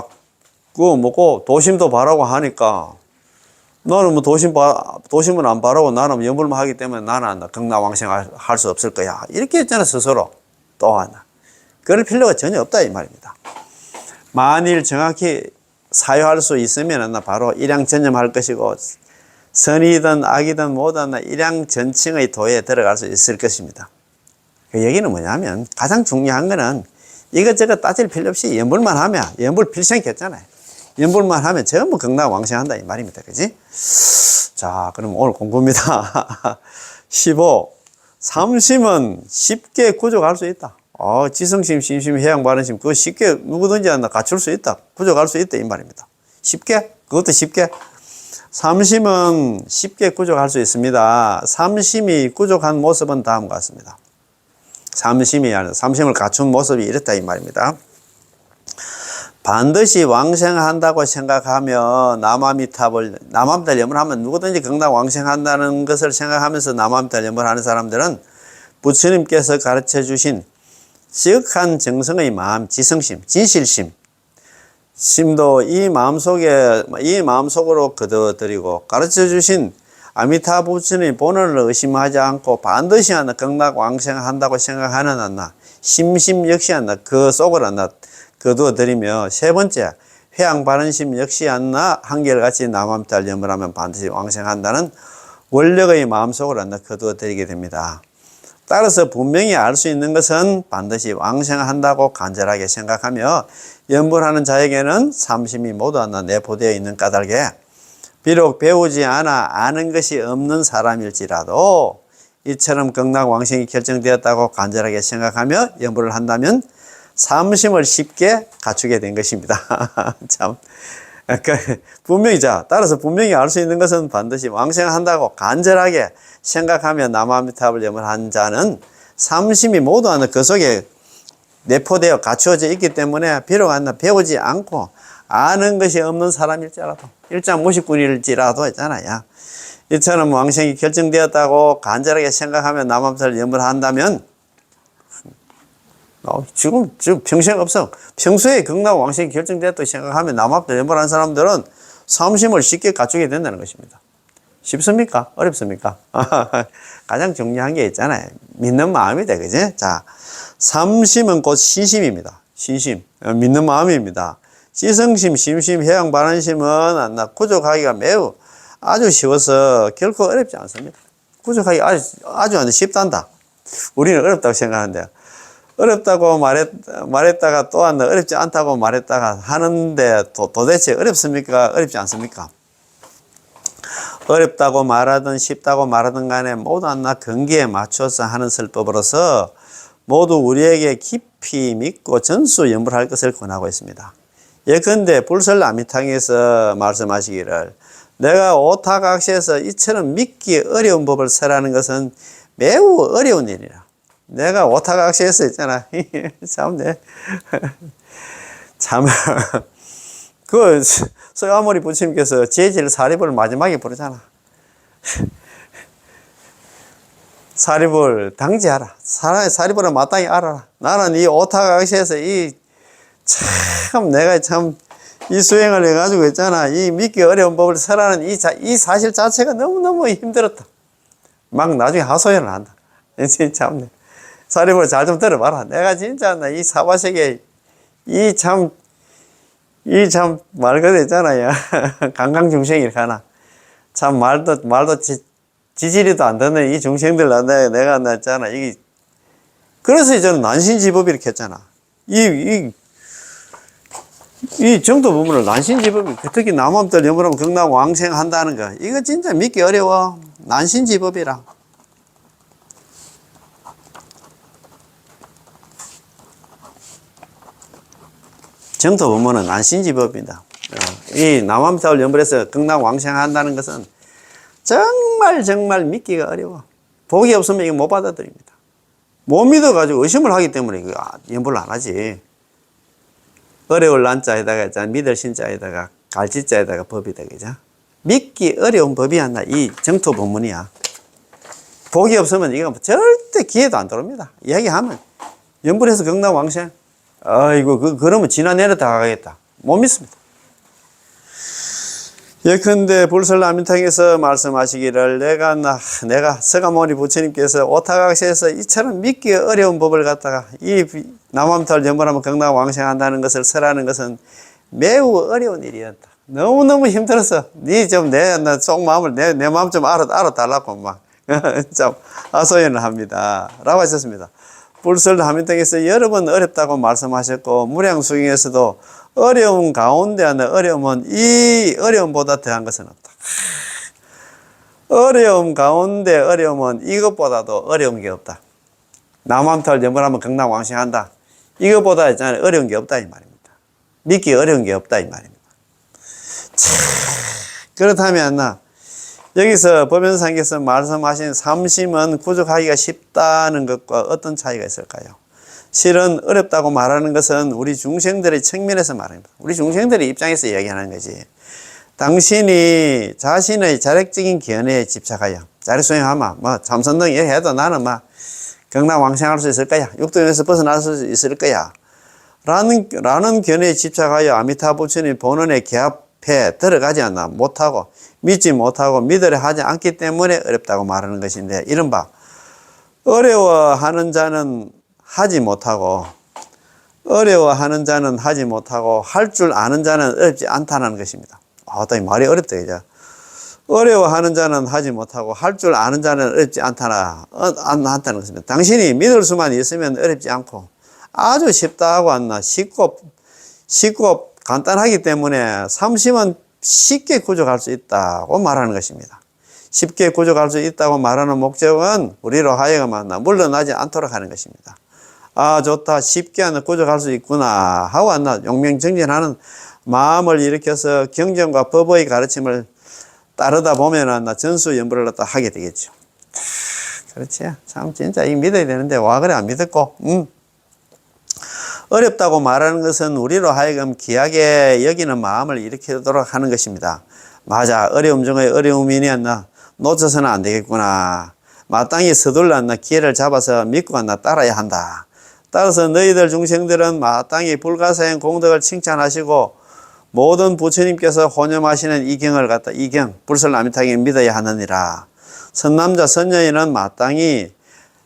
그거 먹고 도심도 바라고 하니까 나는 도심은 안 바라고 나는 연불만 하기 때문에 나는 극락왕생 할 수 없을 거야. 이렇게 했잖아 스스로. 또 하나. 그럴 필요가 전혀 없다 이 말입니다. 만일 정확히 사유할 수 있으면 바로 일양전념할 것이고 선이든 악이든 모든 일양전칭의 도에 들어갈 수 있을 것입니다. 그 얘기는 뭐냐면 가장 중요한 거는 이것저것 따질 필요 없이 연불만 하면 연불 필생했잖아요. 연불만 하면 전부 극락왕생한다 이 말입니다. 그지? 자, 그럼 오늘 공부입니다. 15. 삼심은 쉽게 구족할 수 있다. 지성심, 신심, 해양, 바른심 그거 쉽게 누구든지 갖출 수 있다. 구족할 수 있다 이 말입니다. 쉽게? 그것도 쉽게? 삼심은 쉽게 구족할 수 있습니다. 삼심이 구족한 모습은 다음과 같습니다. 삼심을 갖춘 모습이 이렇다 이 말입니다. 반드시 왕생한다고 생각하며 남아미타불 연불하면 누구든지 극락왕생한다는 것을 생각하면서 남아미타불 연불하는 사람들은 부처님께서 가르쳐 주신 지극한 정성의 마음, 지성심, 진실심, 심도 이 마음속으로 거둬들이고 가르쳐 주신 아미타 부처님의 본원을 의심하지 않고 반드시 극락왕생한다고 생각하는 심심 역시 그 속을 거두어들이며 세 번째 회양 바른심 역시 한결같이 남아미타불 연불하면 반드시 왕생한다는 원력의 마음속으로 거두어들이게 됩니다. 따라서 분명히 알 수 있는 것은 반드시 왕생한다고 간절하게 생각하며 연불하는 자에게는 삼심이 모두 하나 내포되어 있는 까닭에 비록 배우지 않아 아는 것이 없는 사람일지라도 이처럼 극락왕생이 결정되었다고 간절하게 생각하며 연불을 한다면 삼심을 쉽게 갖추게 된 것입니다. 참, 분명히 따라서 분명히 알 수 있는 것은 반드시 왕생한다고 간절하게 생각하며 남아미타불 연불한 자는 삼심이 모두 하나 그 속에 내포되어 갖추어져 있기 때문에 비록 하나 배우지 않고 아는 것이 없는 사람일지라도 일자무식꾼일지라도 있잖아요. 이처럼 왕생이 결정되었다고 간절하게 생각하며 남아미타불 연불한다면 지금 평생 없어. 평소에 극락왕생이 결정되었다고 생각하면 남아미타불 연불하는 사람들은 삼심을 쉽게 갖추게 된다는 것입니다. 쉽습니까? 어렵습니까? 가장 중요한 게 있잖아요. 믿는 마음이다. 그지? 자, 삼심은 곧 신심입니다. 신심. 믿는 마음입니다. 지성심, 심심, 해양, 반환심은 구족하기가 매우 아주 쉬워서 결코 어렵지 않습니다. 구족하기 아주 쉽단다. 우리는 어렵다고 생각하는데, 어렵다고 말했다가 또 어렵지 않다고 말했다가 하는데 도대체 어렵습니까? 어렵지 않습니까? 어렵다고 말하든 쉽다고 말하든 간에 모두 하나 경기에 맞춰서 하는 설법으로서 모두 우리에게 깊이 믿고 전수 연불할 것을 권하고 있습니다. 예컨대 불설남이탕에서 말씀하시기를 내가 오타각시에서 이처럼 믿기 어려운 법을 설하는 것은 매우 어려운 일이라. 내가 오타각시에서 있잖아. 참, 서가모니 부처님께서 제질 사리불을 마지막에 부르잖아. 사리불 당지하라. 사리불을 마땅히 알아라. 나는 이 오타각시에서 내가 이 수행을 해가지고 있잖아. 이 믿기 어려운 법을 설하는 이 사실 자체가 너무너무 힘들었다. 막 나중에 하소연을 한다. 참, 사리불 잘 좀 들어봐라. 내가 진짜 이 사바세계 말 그대로 있잖아요. 강강중생이 가나. 참 말도 지지리도 안 듣는 이 중생들 내가 있잖아. 그래서 저는 난신지법이 이렇게 했잖아. 이 정도 부분을 난신지법이, 특히 남아미타불 연불하면 극락왕생 한다는 거. 이거 진짜 믿기 어려워. 난신지법이라. 정토 부문은 난신지법입니다. 이 남아미타불 연불에서 극락왕생 한다는 것은 정말 믿기가 어려워. 복이 없으면 이거 못 받아들입니다. 못 믿어가지고 의심을 하기 때문에 이거 연불을 안 하지. 어려울 난자에다가 믿을 신자에다가 갈지자에다가 법이다. 그죠? 믿기 어려운 법이 하나 이 정토 본문이야. 복이 없으면 이거 절대 기회도 안 들어옵니다. 이야기하면 연불에서 극락왕생 아이고 그러면 지나내려 다 가겠다. 못 믿습니다. 예컨대 불설남인탕에서 말씀하시기를 내가 서가모니 부처님께서 오타각시에서 이처럼 믿기 어려운 법을 갖다가 이 남아미타불 연불하면 극락왕생한다는 것을 설하는 것은 매우 어려운 일이었다. 너무너무 힘들어서 네 좀 내 속마음을 내 마음 좀 알아달라고 막 좀 하소연을 합니다. 라고 하셨습니다. 불설남인탕에서 여러 번 어렵다고 말씀하셨고 무량수행에서도 어려움 가운데 하는 어려움은 이 어려움보다 더한 것은 없다. 어려움 가운데 어려움은 이것보다도 어려운 게 없다. 남아미타불 연불하면 극락왕생한다. 이것보다 있잖아요. 어려운 게 없다 이 말입니다. 믿기 어려운 게 없다 이 말입니다. 그렇다면 여기서 법연상께서 말씀하신 삼심은 구족하기가 쉽다는 것과 어떤 차이가 있을까요? 실은 어렵다고 말하는 것은 우리 중생들의 측면에서 말합니다. 우리 중생들의 입장에서 이야기하는 거지. 당신이 자신의 자력적인 견해에 집착하여 자력수행하면 참선등 해도 나는 극락왕생할 수 있을 거야. 육도에서 벗어날 수 있을 거야. 라는 견해에 집착하여 아미타 부처님 본원의 개합에 들어가지 않나 못하고 믿지 못하고 믿으려 하지 않기 때문에 어렵다고 말하는 것인데 이른바 어려워하는 자는 하지 못하고 할 줄 아는 자는 어렵지 않다는 것입니다. 이 말이 어렵다. 이제 어려워하는 자는 하지 못하고 할 줄 아는 자는 어렵지 않다는 것입니다. 당신이 믿을 수만 있으면 어렵지 않고 아주 쉽다고 한나 쉽고 간단하기 때문에 삼심은 쉽게 구족할 수 있다고 말하는 것입니다. 쉽게 구족할 수 있다고 말하는 목적은 우리로 하여금 물러나지 않도록 하는 것입니다. 아, 좋다. 쉽게 구족할 수 있구나 하고 용맹정진하는 마음을 일으켜서 경전과 법의 가르침을 따르다 보면 전수연부를 갖다 하게 되겠죠. 그렇지. 참 진짜 이 믿어야 되는데 와 그래 안 믿었고. 어렵다고 말하는 것은 우리로 하여금 귀하게 여기는 마음을 일으키도록 하는 것입니다. 맞아. 어려움 중에 어려움이니 놓쳐서는 안 되겠구나. 마땅히 서둘러 기회를 잡아서 믿고 따라야 한다. 따라서 너희들 중생들은 마땅히 불가사의 공덕을 칭찬하시고 모든 부처님께서 혼념하시는 이 경을 불설나미타경 믿어야 하느니라. 선남자 선녀인은 마땅히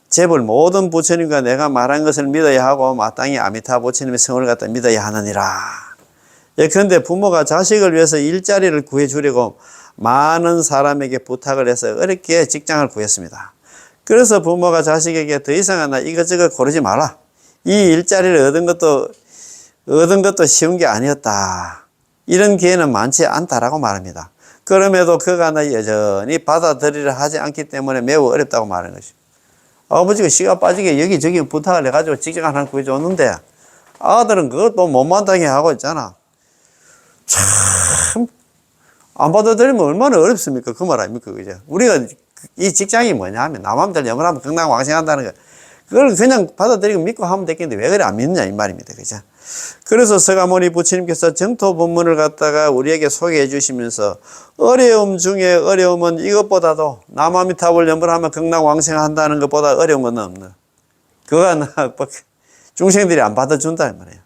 제불 모든 부처님과 내가 말한 것을 믿어야 하고 마땅히 아미타 부처님의 성을 믿어야 하느니라. 예컨대 부모가 자식을 위해서 일자리를 구해주려고 많은 사람에게 부탁을 해서 어렵게 직장을 구했습니다. 그래서 부모가 자식에게 더 이상 이것저것 고르지 마라. 이 일자리를 얻은 것도 쉬운 게 아니었다. 이런 기회는 많지 않다라고 말합니다. 그럼에도 그가 여전히 받아들이려 하지 않기 때문에 매우 어렵다고 말하는 것입니다. 아버지가 씨가 빠지게 여기저기 부탁을 해가지고 직장 하나 구해줬는데 아들은 그것도 못마땅해 하고 있잖아. 참 안 받아들이면 얼마나 어렵습니까? 그 말 아닙니까? 그죠? 우리가 이 직장이 뭐냐 하면 남함들 영원하면 건강왕생한다는 거 그걸 그냥 받아들이고 믿고 하면 되겠는데 왜 그래 안 믿느냐 이 말입니다. 그죠? 그래서 서가모니 부처님께서 정토 본문을 갖다가 우리에게 소개해 주시면서 어려움 중에 어려움은 이것보다도 남아미타불 연불하면 극락왕생한다는 것보다 어려운 건 없네. 그거 중생들이 안 받아준다 이 말이에요.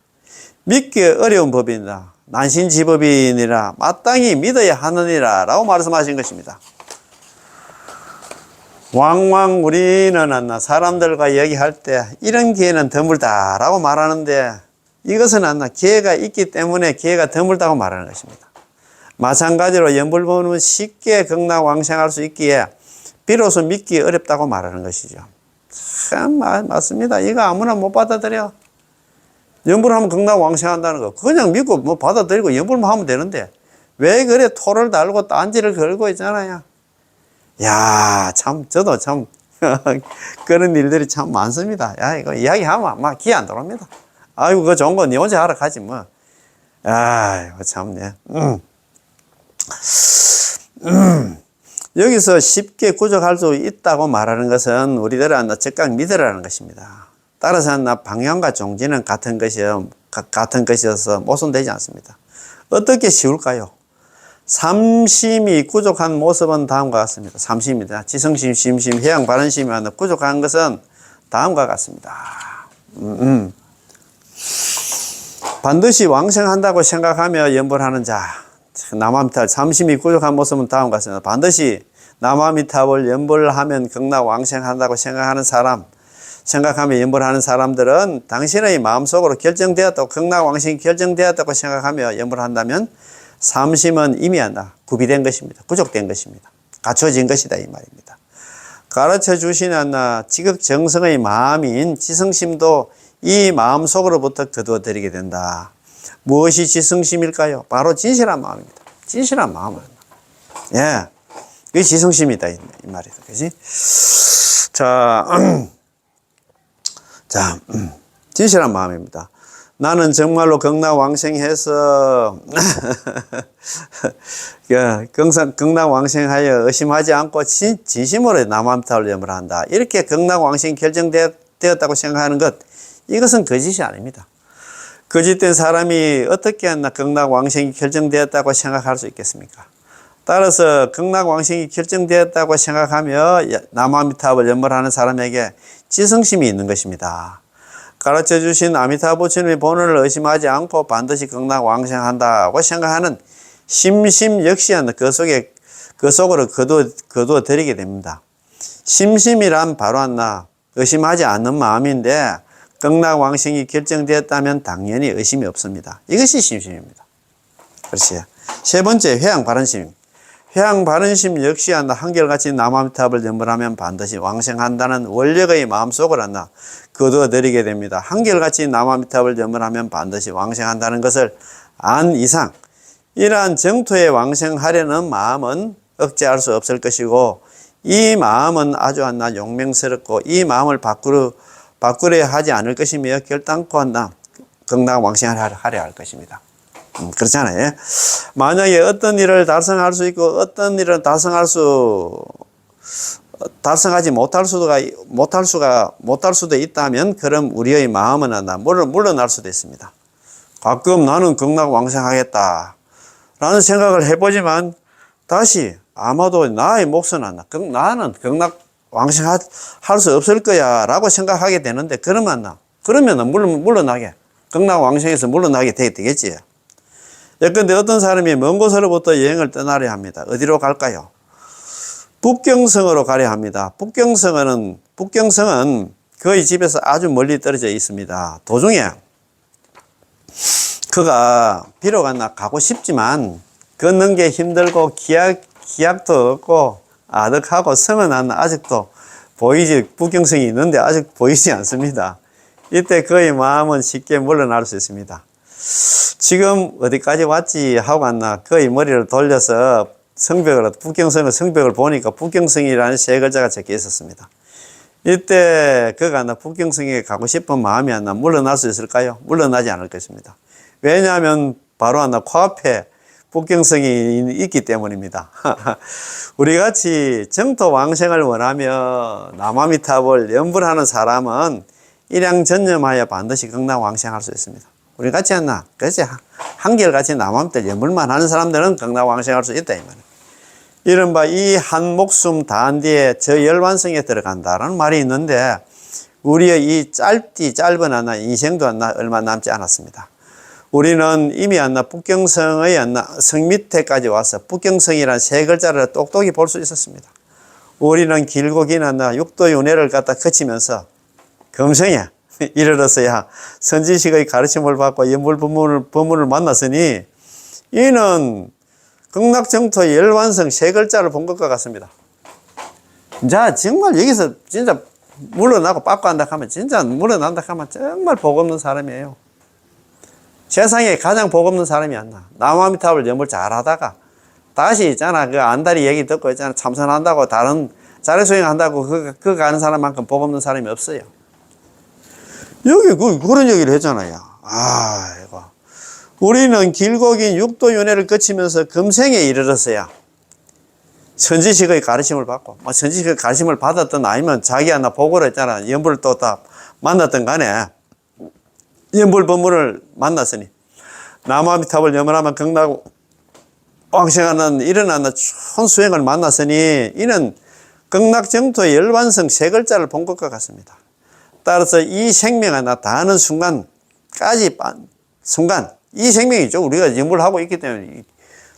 믿기 어려운 법이니라 난신지법이니라 마땅히 믿어야 하느니라 라고 말씀하신 것입니다. 왕왕 우리는 사람들과 얘기할 때 이런 기회는 드물다 라고 말하는데 이것은 기회가 있기 때문에 기회가 드물다고 말하는 것입니다. 마찬가지로 연불법은 쉽게 극락왕생할 수 있기에 비로소 믿기 어렵다고 말하는 것이죠. 참 맞습니다. 이거 아무나 못 받아들여. 연불하면 극락왕생한다는 거 그냥 믿고 받아들이고 연불만 하면 되는데 왜 그래 토를 달고 딴지를 걸고 있잖아요. 야, 참 저도 참 그런 일들이 참 많습니다. 야, 이거 이야기하면 막 기회 안 들어옵니다. 아이고, 그거 좋은 거 니 혼자 하러 가지, 뭐. 아이고, 참네. 여기서 쉽게 구족할 수 있다고 말하는 것은 우리들은 즉각 믿으라는 것입니다. 따라서 방향과 종지는 같은 것이어서 모순되지 않습니다. 어떻게 쉬울까요? 삼심이 구족한 모습은 다음과 같습니다. 삼심입니다. 지성심, 심심, 해양, 바른심이 구족한 것은 다음과 같습니다. 반드시 왕생한다고 생각하며 연불하는 자, 남아미탑 삼심이 구족한 모습은 다음과 같습니다. 반드시 남아미탑을 연불하면 극락 왕생한다고 생각하며 연불하는 사람들은 당신의 마음속으로 결정되었다고 극락 왕생이 결정되었다고 생각하며 연불한다면 삼심은 이미 구비된 것입니다. 구족된 것입니다. 갖춰진 것이다 이 말입니다. 가르쳐 주시는 지극정성의 마음인 지성심도 이 마음속으로부터 거두어드리게 된다. 무엇이 지성심일까요? 바로 진실한 마음입니다. 진실한 마음은. 예. 그게 지성심이다 이 말이다. 그지? 진실한 마음입니다. 나는 정말로 극락왕생해서 극락왕생하여 의심하지 않고 진심으로 남아미타불 연불한다. 이렇게 극락왕생이 결정되었다고 생각하는 것, 이것은 거짓이 아닙니다. 거짓된 사람이 어떻게 극락왕생이 결정되었다고 생각할 수 있겠습니까? 따라서 극락왕생이 결정되었다고 생각하며 남아미타불 연불하는 사람에게 지성심이 있는 것입니다. 가르쳐 주신 아미타 부처님의 본원을 의심하지 않고 반드시 극락왕생한다고 생각하는 심심 역시 그 속으로 거두어 드리게 됩니다. 심심이란 바로 의심하지 않는 마음인데 극락왕생이 결정되었다면 당연히 의심이 없습니다. 이것이 심심입니다. 그렇지. 세 번째 회양 바른심. 회양 바른심 역시 한결같이 남아미타불 염불하면 반드시 왕생한다는 원력의 마음속을 거두어들이게 됩니다. 한결같이 남아미타불 염불하면 반드시 왕생한다는 것을 안 이상 이러한 정토에 왕생하려는 마음은 억제할 수 없을 것이고, 이 마음은 아주 용맹스럽고 이 마음을 바꾸려 하지 않을 것이며 결단코 극락왕생을 하려 할 것입니다. 그렇잖아요. 만약에 어떤 일을 달성할 수 있고 어떤 일을 달성하지 못할 수도 있다면, 그럼 우리의 마음은 물러날 수도 있습니다. 가끔 나는 극락왕생하겠다 라는 생각을 해보지만 다시 아마도 나의 몫은 나는 극락왕생할 수 없을 거야 라고 생각하게 되는데, 그러면 물러나게, 극락왕생에서 물러나게 되겠지. 예컨대 어떤 사람이 먼 곳으로부터 여행을 떠나려 합니다. 어디로 갈까요? 북경성으로 가려 합니다. 북경성은 그의 집에서 아주 멀리 떨어져 있습니다. 도중에 그가 비록 가고 싶지만 걷는 게 힘들고 기약도 없고 아득하고 성은 아직도 북경성이 있는데 아직 보이지 않습니다. 이때 그의 마음은 쉽게 물러날 수 있습니다. 지금 어디까지 왔지 하고 그의 머리를 돌려서 북경성의 성벽을 보니까 북경성이라는 세 글자가 적혀 있었습니다. 이때 그가 북경성에 가고 싶은 마음이 물러날 수 있을까요? 물러나지 않을 것입니다. 왜냐하면 바로 코앞에 북경성이 있기 때문입니다. 우리 같이 정토 왕생을 원하며 남아미타불 염불하는 사람은 일양전념하여 반드시 극락왕생할 수 있습니다. 우리 같이 그렇지? 한결같이 남아미타불 염불만 하는 사람들은 극락왕생할 수 있다 이 말이에요. 이른바 이 한 목숨 다한 뒤에 저 열반성에 들어간다라는 말이 있는데, 우리의 이 짧은 인생도 얼마 남지 않았습니다. 우리는 이미 북경성의 성 밑에까지 와서 북경성이라는 세 글자를 똑똑히 볼 수 있었습니다. 우리는 길고 긴 육도윤회를 거치면서 금성에 이르렀어야 선지식의 가르침을 받고 염불 법문을 만났으니, 이는 극락정토 열반성 세 글자를 본 것과 같습니다. 자, 정말 여기서 진짜 물러나고 빠꾸 한다 하면, 진짜 물러난다 하면 정말 복 없는 사람이에요. 세상에 가장 복 없는 사람이 남아미타불 염불 잘하다가 다시 그 안다리 얘기 듣고 참선한다고 다른 자력수행 한다고 그거 가는 사람만큼 복 없는 사람이 없어요. 여기 그런 얘기를 했잖아요. 아이고. 우리는 길고 긴 육도윤회를 거치면서 금생에 이르렀어야 선지식의 가르침을 받고, 선지식의 가르침을 받았던 아니면 자기 보고를 염불을 또 다 만났던 간에 염불 법문을 만났으니, 남아미타불 염불하면 극락왕생하는 이런 촌수행을 만났으니, 이는 극락정토의 열반성 세 글자를 본 것과 같습니다. 따라서 이 생명을 다하는 순간까지 이 생명이죠. 우리가 염불하고 있기 때문에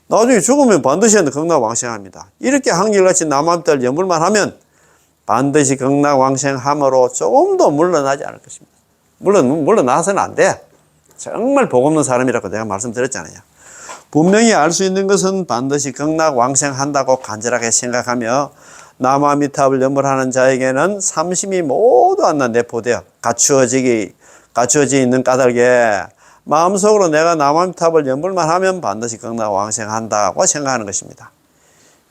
나중에 죽으면 반드시 극락왕생합니다. 이렇게 한결같이 남아미타불 염불만 하면 반드시 극락왕생함으로 조금도 물러나지 않을 것입니다. 물러나서는 안 돼. 정말 복 없는 사람이라고 내가 말씀드렸잖아요. 분명히 알 수 있는 것은 반드시 극락왕생한다고 간절하게 생각하며 남아미타불 염불하는 자에게는 삼심이 모두 내포되어 갖추어져 있는 까닭에 마음속으로 내가 남아미타불 염불만 하면 반드시 극락왕생한다고 생각하는 것입니다.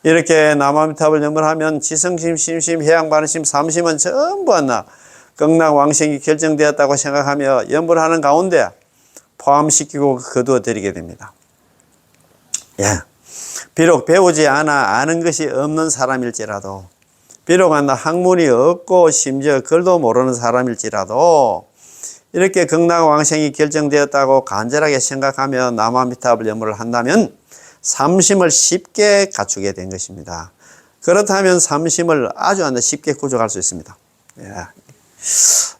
이렇게 남아미타불 염불하면 지성심, 심심, 해양바른심, 삼심은 전부 극락왕생이 결정되었다고 생각하며 염불하는 가운데 포함시키고 거두어드리게 됩니다. 비록 배우지 않아 아는 것이 없는 사람일지라도, 비록 학문이 없고 심지어 글도 모르는 사람일지라도 이렇게 극락왕생이 결정되었다고 간절하게 생각하며 남아미타불 염불을 한다면 삼심을 쉽게 갖추게 된 것입니다. 그렇다면 삼심을 아주 쉽게 구족할 수 있습니다.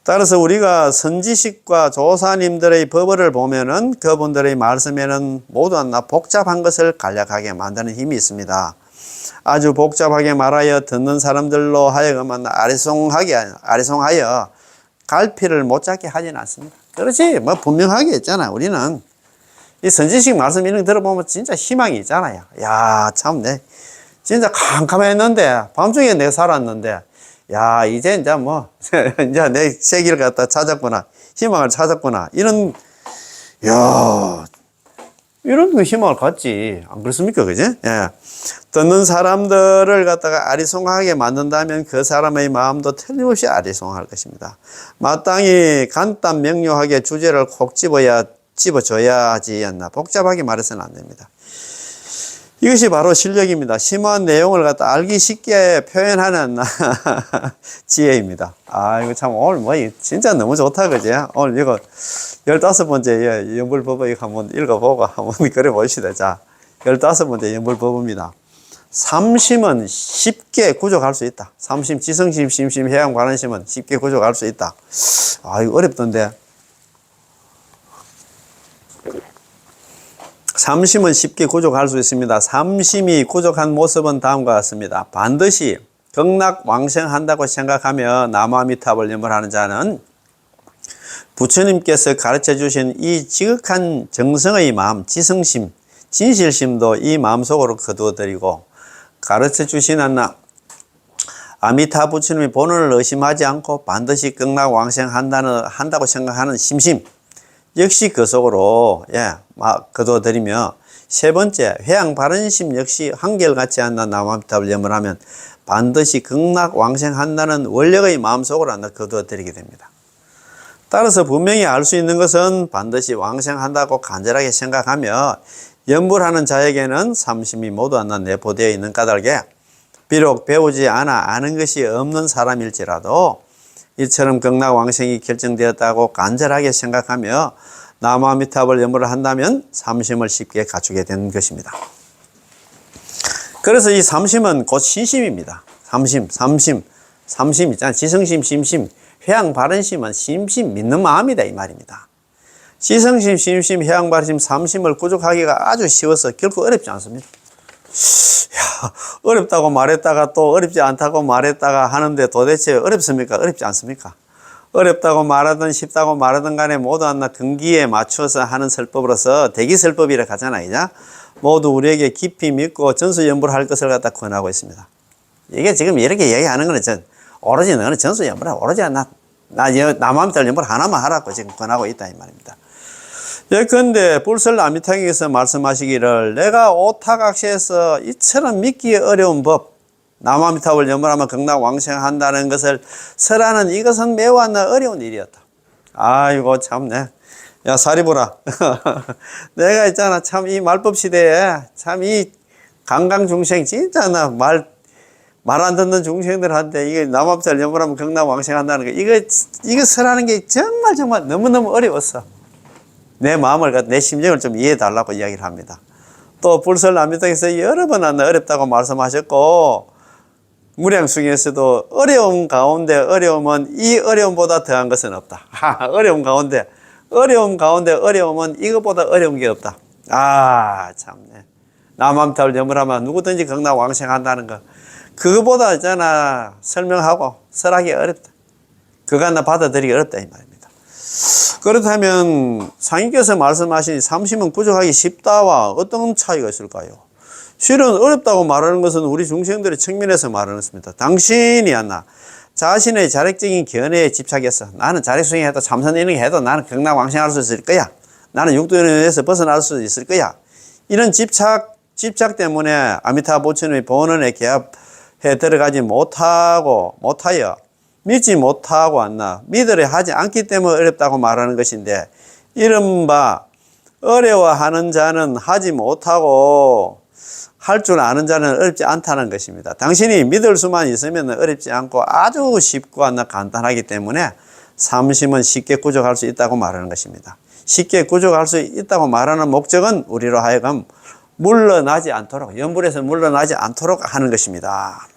따라서 우리가 선지식과 조사님들의 법을 보면은 그분들의 말씀에는 모두 복잡한 것을 간략하게 만드는 힘이 있습니다. 아주 복잡하게 말하여 듣는 사람들로 하여금 아리송하여 갈피를 못 잡게 하지는 않습니다. 그렇지, 분명하게 있잖아. 우리는 이 선지식 말씀 이런 거 들어보면 진짜 희망이 있잖아요. 야, 참, 진짜 캄캄했는데, 밤중에 내가 살았는데, 야, 이제 뭐, 이제 내 세계를 갖다 찾았구나. 희망을 찾았구나. 이런 거 희망을 갖지. 안 그렇습니까? 그지? 예. 듣는 사람들을 갖다가 아리송하게 만든다면 그 사람의 마음도 틀림없이 아리송할 것입니다. 마땅히 간단 명료하게 주제를 콕 집어줘야 하지 않나. 복잡하게 말해서는 안 됩니다. 이것이 바로 실력입니다. 심오한 내용을 갖다 알기 쉽게 표현하는 지혜입니다. 아, 이거 참 오늘 뭐 진짜 너무 좋다, 그지? 오늘 이거 15번째 연불법어 이거 한번 읽어보고 한번 그래 보시다. 자, 15번째 연불법어입니다. 삼심은 쉽게 구족할 수 있다. 삼심, 지성심, 심심, 해양, 관한심은 쉽게 구족할 수 있다. 아, 이거 어렵던데. 삼심은 쉽게 구족할 수 있습니다. 삼심이 구족한 모습은 다음과 같습니다. 반드시 극락왕생한다고 생각하며 나무아미타불 염불하는 자는 부처님께서 가르쳐 주신 이 지극한 정성의 마음, 지성심, 진실심도 이 마음속으로 거두어들이고 가르쳐 주시는 아미타 부처님의 본원을 의심하지 않고 반드시 극락왕생한다고 생각하는 심심 역시 그 속으로 거두어들이며 세 번째 회양 바른심 역시 한결같이 한다 나무아미타불 염불하면 반드시 극락왕생한다는 원력의 마음속으로 거두어들이게 됩니다. 따라서 분명히 알 수 있는 것은 반드시 왕생한다고 간절하게 생각하며 염불하는 자에게는 삼심이 모두 하나 내포되어 있는 까닭에 비록 배우지 않아 아는 것이 없는 사람일지라도 이처럼 극락왕생이 결정되었다고 간절하게 생각하며 나무아미타불 염불을 한다면 삼심을 쉽게 갖추게 되는 것입니다. 그래서 이 삼심은 곧 신심입니다. 삼심 있잖아요. 지성심, 심심, 회양 바른심은 심심 믿는 마음이다 이 말입니다. 지성심, 심심, 회양 바른심, 삼심을 구족하기가 아주 쉬워서 결코 어렵지 않습니다. 어렵다고 말했다가 또 어렵지 않다고 말했다가 하는데 도대체 어렵습니까? 어렵지 않습니까? 어렵다고 말하든 쉽다고 말하든 간에 모두 하나 근기에 맞추어서 하는 설법으로서 대기설법이라 하잖아요. 모두 우리에게 깊이 믿고 전수연불할 것을 갖다 권하고 있습니다. 이게 지금 이렇게 얘기하는 거는 오로지 너는 전수연불하 오로지 나무아미타불 염불 하나만 하라고 지금 권하고 있다 이 말입니다. 예컨대 불설아미타경에서 말씀하시기를 내가 오타각시에서 이처럼 믿기 어려운 법 나무아미타불 염불하면 극락왕생한다는 것을 설하는 이것은 매우 어려운 일이었다. 아이고 참네. 야 사리부라 내가 있잖아 참 이 말법 시대에 참 이 강강중생 진짜 나 말 안 듣는 중생들한테 이게 나무아미타불 염불하면 극락왕생한다는 거 이거 설하는 게 정말 너무너무 어려웠어. 내 마음을, 내 심정을 좀 이해해 달라고 이야기를 합니다. 또 불설아미타경에서 여러 번 어렵다고 말씀하셨고 무량수경에서도 어려움 가운데 어려움은 이 어려움보다 더한 것은 없다. 어려움 가운데 어려움은 이것보다 어려운 게 없다. 아 참네. 나무아미타불 염불하면 누구든지 극락왕생한다는 거 그거보다 있잖아 설명하고 설하기 어렵다. 그거 하나 받아들이기 어렵다 이 말입니다. 그렇다면 상인께서 말씀하신 삼심은 구족하기 쉽다와 어떤 차이가 있을까요? 실은 어렵다고 말하는 것은 우리 중생들의 측면에서 말하는 것입니다. 당신이 자신의 자력적인 견해에 집착해서 나는 자력수행해도 참선 이런 게 해도 나는 극락왕생할 수 있을 거야. 나는 육도연에서 벗어날 수 있을 거야. 이런 집착 때문에 아미타 부처님의 본원에 개합해 들어가지 못하여 믿지 못하고 믿으려 하지 않기 때문에 어렵다고 말하는 것인데 이른바 어려워하는 자는 하지 못하고 할 줄 아는 자는 어렵지 않다는 것입니다. 당신이 믿을 수만 있으면 어렵지 않고 아주 쉽고 간단하기 때문에 삼심은 쉽게 구족할 수 있다고 말하는 것입니다. 쉽게 구족할 수 있다고 말하는 목적은 우리로 하여금 물러나지 않도록 염불에서 물러나지 않도록 하는 것입니다.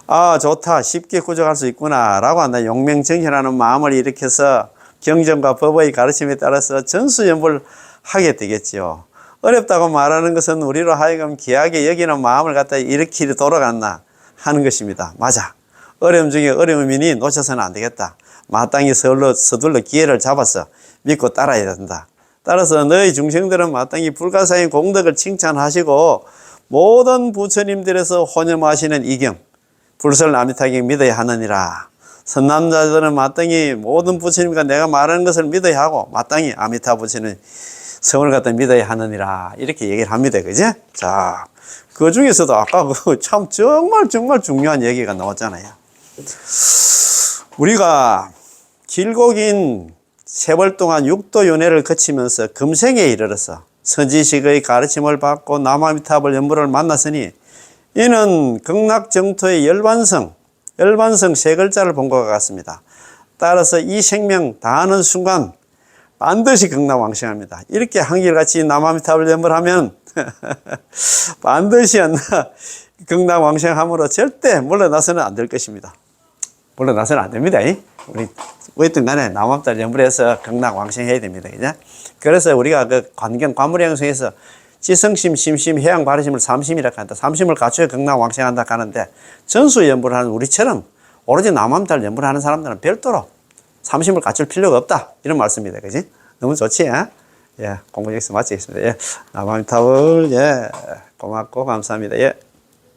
아 좋다 쉽게 구족할 수 있구나 라고 용맹정신하는 마음을 일으켜서 경전과 법의 가르침에 따라서 전수연불하게 되겠지요. 어렵다고 말하는 것은 우리로 하여금 귀하게 여기는 마음을 갖다 일으키도록 하는 것입니다. 맞아. 어려움 중에 어려움이니 놓쳐서는 안 되겠다. 마땅히 서둘러 기회를 잡아서 믿고 따라야 된다. 따라서 너희 중생들은 마땅히 불가사의 공덕을 칭찬하시고 모든 부처님들에서 혼념하시는 이경 불설 아미타경 믿어야 하느니라. 선남자들은 마땅히 모든 부처님과 내가 말하는 것을 믿어야 하고 마땅히 아미타 부처는 성을 갖다 믿어야 하느니라. 이렇게 얘기를 합니다. 그지? 자, 그 중에서도 아까 그 참 정말 중요한 얘기가 나왔잖아요. 우리가 길고 긴 세월 동안 육도윤회를 거치면서 금생에 이르러서 선지식의 가르침을 받고 남아미타불 연부를 만났으니 이는 극락정토의 열반성 세 글자를 본 것과 같습니다. 따라서 이 생명 다하는 순간 반드시 극락왕생합니다. 이렇게 한결같이 남아미타불 연부를 하면 반드시 극락왕생함으로 절대 물러나서는 안 될 것입니다. 물러나서는 안 됩니다. 우리 어쨌든 간에 남아미타불 연부를 해서 극락왕생해야 됩니다. 그죠? 그래서 우리가 그 관무량성에서 지성심, 심심, 해양, 바르심을 삼심이라고 한다. 삼심을 갖춰야 극락왕생한다 하는데 전수 연부를 하는 우리처럼 오로지 남아미타불 연부를 하는 사람들은 별도로 삼심을 갖출 필요가 없다. 이런 말씀입니다. 그지? 너무 좋지? 예, 공부 여기서 마치겠습니다. 예, 남아미타불, 예, 고맙고 감사합니다. 예.